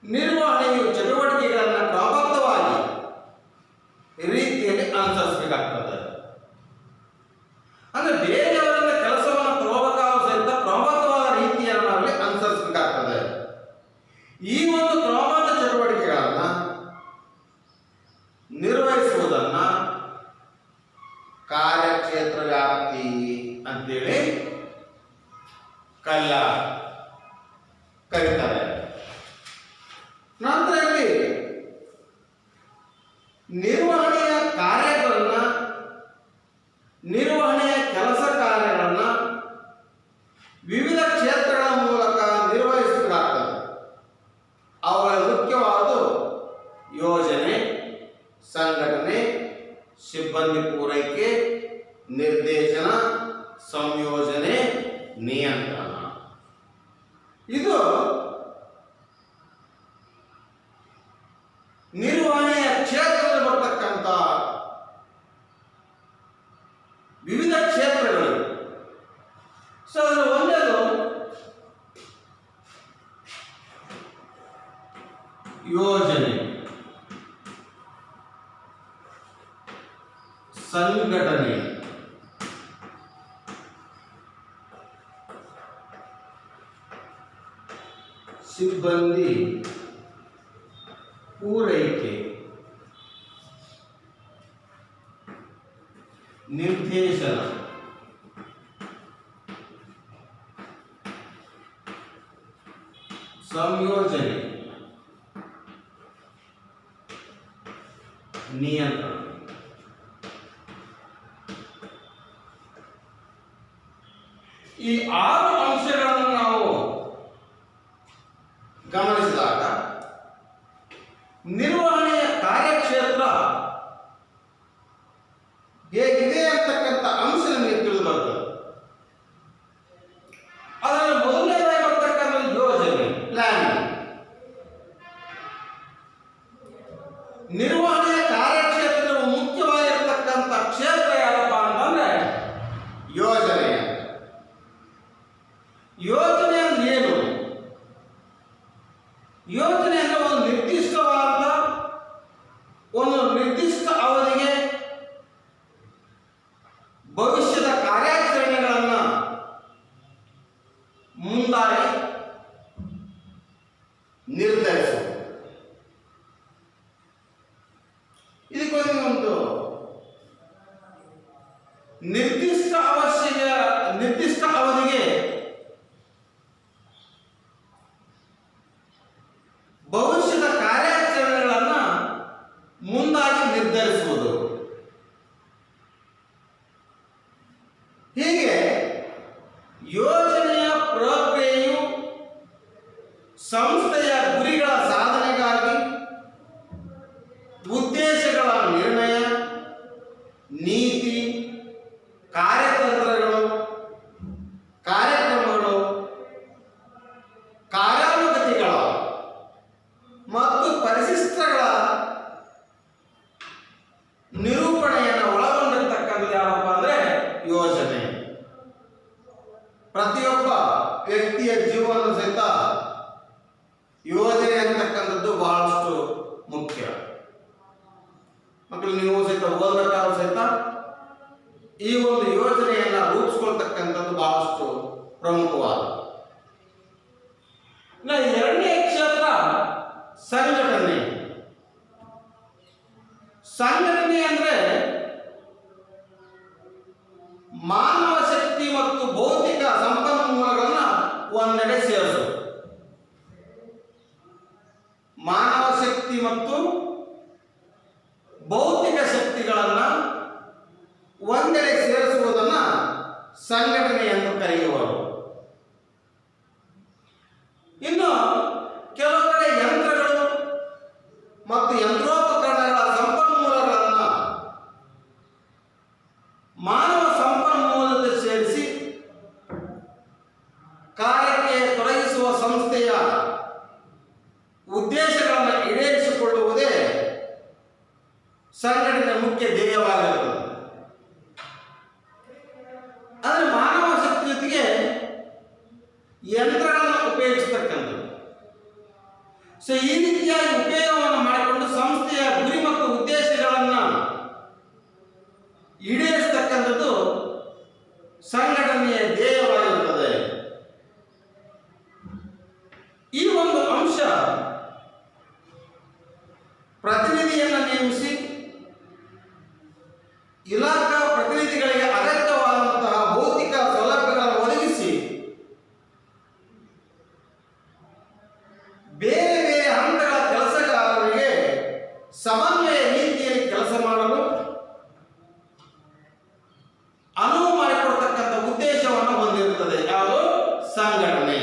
ನಿರ್ವಹಣೆಯು ಚಟುವಟಿಕೆಗಳನ್ನು ಕ್ರಮಬದ್ಧವಾಗಿ ರೀತಿಯಲ್ಲಿ ಅನುಸರಿಸಬೇಕಾಗ್ತದೆ. ಅಂದ್ರೆ ಬೇರೆಯವರಿಂದ ಕೆಲಸವನ್ನು ತಗೋಬೇಕಾದ ಸಹಿತ ಕ್ರಮಬದ್ಧವಾದ ರೀತಿಯನ್ನು ನಾವಲ್ಲಿ ಅನುಸರಿಸಬೇಕಾಗ್ತದೆ. ಈ ಒಂದು ಕ್ರಮಬದ್ಧ ಚಟುವಟಿಕೆಗಳನ್ನ ನಿರ್ವಹಿಸುವುದನ್ನ ಕಾರ್ಯಕ್ಷೇತ್ರ ವ್ಯಾಪ್ತಿ ಅಂತೇಳಿ ಕರೀತಾರೆ. ನಂತರ ಇಲ್ಲಿ ನಿರ್ವಹಣೆಯ ಕಾರ್ಯಗಳನ್ನ, ನಿರ್ವಹಣೆಯ ಕೆಲಸ ಕಾರ್ಯಗಳನ್ನ ವಿವಿಧ ಕ್ಷೇತ್ರಗಳ ಮೂಲಕ ನಿರ್ವಹಿಸಬೇಕಾಗ್ತದೆ. ಅವುಗಳ ಮುಖ್ಯವಾದ ಯೋಜನೆ, ಸಂಘಟನೆ, ಸಿಬ್ಬಂದಿ ಪೂರೈಕೆ, ನಿರ್ದೇಶನ, ಸಂಯೋಜನೆ, ನಿಯಂತ್ರಣ. ಇದು ನಿರ್ವಹಣೆಯ ಕ್ಷೇತ್ರದಲ್ಲಿ ಬರ್ತಕ್ಕಂಥ ವಿವಿಧ ಕ್ಷೇತ್ರಗಳು. ಸೊ ಅದರ ಒಂದೇದು ಯೋಜನೆ, ಸಂಘಟನೆ, ಸಿಬ್ಬಂದಿ ಪೂರೈಕೆ, ನಿರ್ದೇಶನ, ಸಂಯೋಜನೆ, ನಿಯಂತ್ರಣ. ಈ 6 ಅಂಶಗಳನ್ನು ನಾವು ಗಮನಿಸಿದಾಗ ನಿರ್ವಹಣೆಯ ಕಾರ್ಯಕ್ಷೇತ್ರ ಹೇಗಿದೆ ಅಂತಕ್ಕಂಥ ಅಂಶ ನಮಗೆ ತಿಳಿದು ಬರ್ತದೆ. ಅದರಲ್ಲಿ ಮೊದಲನೇದಾಗಿ ಬರ್ತಕ್ಕಂಥ ಯೋಜನೆ, ಪ್ಲಾನಿಂಗ್. ನಿರ್ವಹಣೆಯ ಕಾರ್ಯಕ್ಷೇತ್ರದ ಮುಖ್ಯವಾಗಿರ್ತಕ್ಕಂಥ ಕ್ಷೇತ್ರ ಯಾರಪ್ಪ ಅಂತಂದ್ರೆ ಯೋಜನೆ. ಯೋಜನೆ ಅಂದ್ರೆ ಏನು? ಯೋಜನೆ ಅಂದ್ರೆ ಒಂದು ನಿರ್ದಿಷ್ಟ ಅವಧಿಗೆ ಭವಿಷ್ಯದ ಕಾರ್ಯಾಚರಣೆಗಳನ್ನು ಮುಂದಾಗಿ ನಿರ್ಧರಿಸುವುದು. ಇದಕ್ಕೊಂದು ಒಂದು ನಿರ್ದಿಷ್ಟ ಅವಧಿಗೆ ಭವಿಷ್ಯದ ಕಾರ್ಯಾಚರಣೆಗಳನ್ನು ಮುಂದಾಗಿ ನಿರ್ಧರಿಸುವುದು. ಹೀಗೆ ಯೋಜನೆಯ ಪ್ರಕ್ರಿಯೆಯು ಸಂಸ್ಥೆಯ ಗುರಿಗಳ ಸಾಧನೆಗಾಗಿ ಉದ್ದೇಶಗಳ ನಿರ್ಣಯ, ನೀತಿ, ಕಾರ್ಯತಂತ್ರಗಳು, ಕಾರ್ಯಕ್ರಮಗಳು, ಕಾರ್ಯಾನುಗತಿಗಳ ಮತ್ತು ಪರಿಶಿಷ್ಟಗಳ ನಿರೂಪಣೆಯನ್ನು ಒಳಗೊಂಡಿರ್ತಕ್ಕಂಥದ್ದು ಯಾವಪ್ಪ ಅಂದ್ರೆ ಯೋಜನೆ. ಪ್ರತಿಯೊಬ್ಬ ವ್ಯಕ್ತಿಯ ಜೀವನ ಸಹಿತ ಯೋಜನೆ ಅಂತಕ್ಕಂಥದ್ದು ಬಹಳಷ್ಟು ಮುಖ್ಯ. ಮಕ್ಕಳು ನೀವು ಸಹಿತ ಓದಬೇಕಾದ ಸಹಿತ ಈ ಒಂದು ಯೋಜನೆಯನ್ನ ರೂಪಿಸ್ಕೊಳ್ತಕ್ಕಂಥದ್ದು ಬಹಳಷ್ಟು ಪ್ರಮುಖವಾದ. ಎರಡನೇ ಕ್ಷೇತ್ರ ಸಂಘಟನೆ. ಸಂಘಟನೆ ಅಂದ್ರೆ ಮಾನವ ಶಕ್ತಿ ಮತ್ತು ಭೌತಿಕ ಸಂಪನ್ಮೂಲಗಳನ್ನ ಒಂದೆಡೆ ಸೇರಿಸೋದು. ಮಾನವ ಶಕ್ತಿ ಮತ್ತು ಭೌತಿಕ ಶಕ್ತಿಗಳನ್ನ ಒಂದೆಡೆ ಸೇರಿಸುವುದನ್ನ ಸಂಘಟನೆ ಎಂದು ಕರೆಯುವರು. ಇನ್ನು ಕೆಲವು ಕಾರ್ಯಕ್ಕೆ ತೊಡಗಿಸುವ ಸಂಸ್ಥೆಯ ಉದ್ದೇಶಗಳನ್ನು ಈಡೇರಿಸಿಕೊಳ್ಳುವುದೇ ಸಂಘಟನೆಯ ಮುಖ್ಯ ಧ್ಯೇಯವಾಗಿರುತ್ತದೆ. ಆದರೆ ಮಾನವ ಶಕ್ತಿ ಜೊತೆಗೆ ಯಂತ್ರಗಳನ್ನು ಉಪಯೋಗಿಸ್ತಕ್ಕಂಥದ್ದು. ಸೊ ಈ ರೀತಿಯಾಗಿ ಉಪಯೋಗವನ್ನು ಮಾಡಿಕೊಂಡು ಸಂಸ್ಥೆಯ ಗುರಿ ಮತ್ತು ಉದ್ದೇಶಗಳನ್ನು ಈಡೇರಿಸತಕ್ಕಂಥದ್ದು ಸಂಘಟನೆಯ ಧ್ಯೇಯವಾಗಿರುತ್ತದೆ. ಈ ಒಂದು ಅಂಶ ಪ್ರತಿನಿಧಿಯನ್ನು ನೇಮಿಸಿ ಇಲಾಖಾ ಪ್ರತಿನಿಧಿಗಳಿಗೆ ಅಗತ್ಯವಾದಂತಹ ಭೌತಿಕ ಸೌಲಭ್ಯಗಳನ್ನು ಒದಗಿಸಿ ಬೇರೆ ಬೇರೆ ಹಂತಗಳ ಕೆಲಸಗಾರರಿಗೆ ಸಮನ್ವಯ ರೀತಿಯಲ್ಲಿ ಕೆಲಸ ಮಾಡಲು ಅನುವು ಮಾಡಿಕೊಡ್ತಕ್ಕಂಥ ಉದ್ದೇಶವನ್ನು ಹೊಂದಿರುತ್ತದೆ. ಯಾವುದು? ಸಂಘಟನೆ.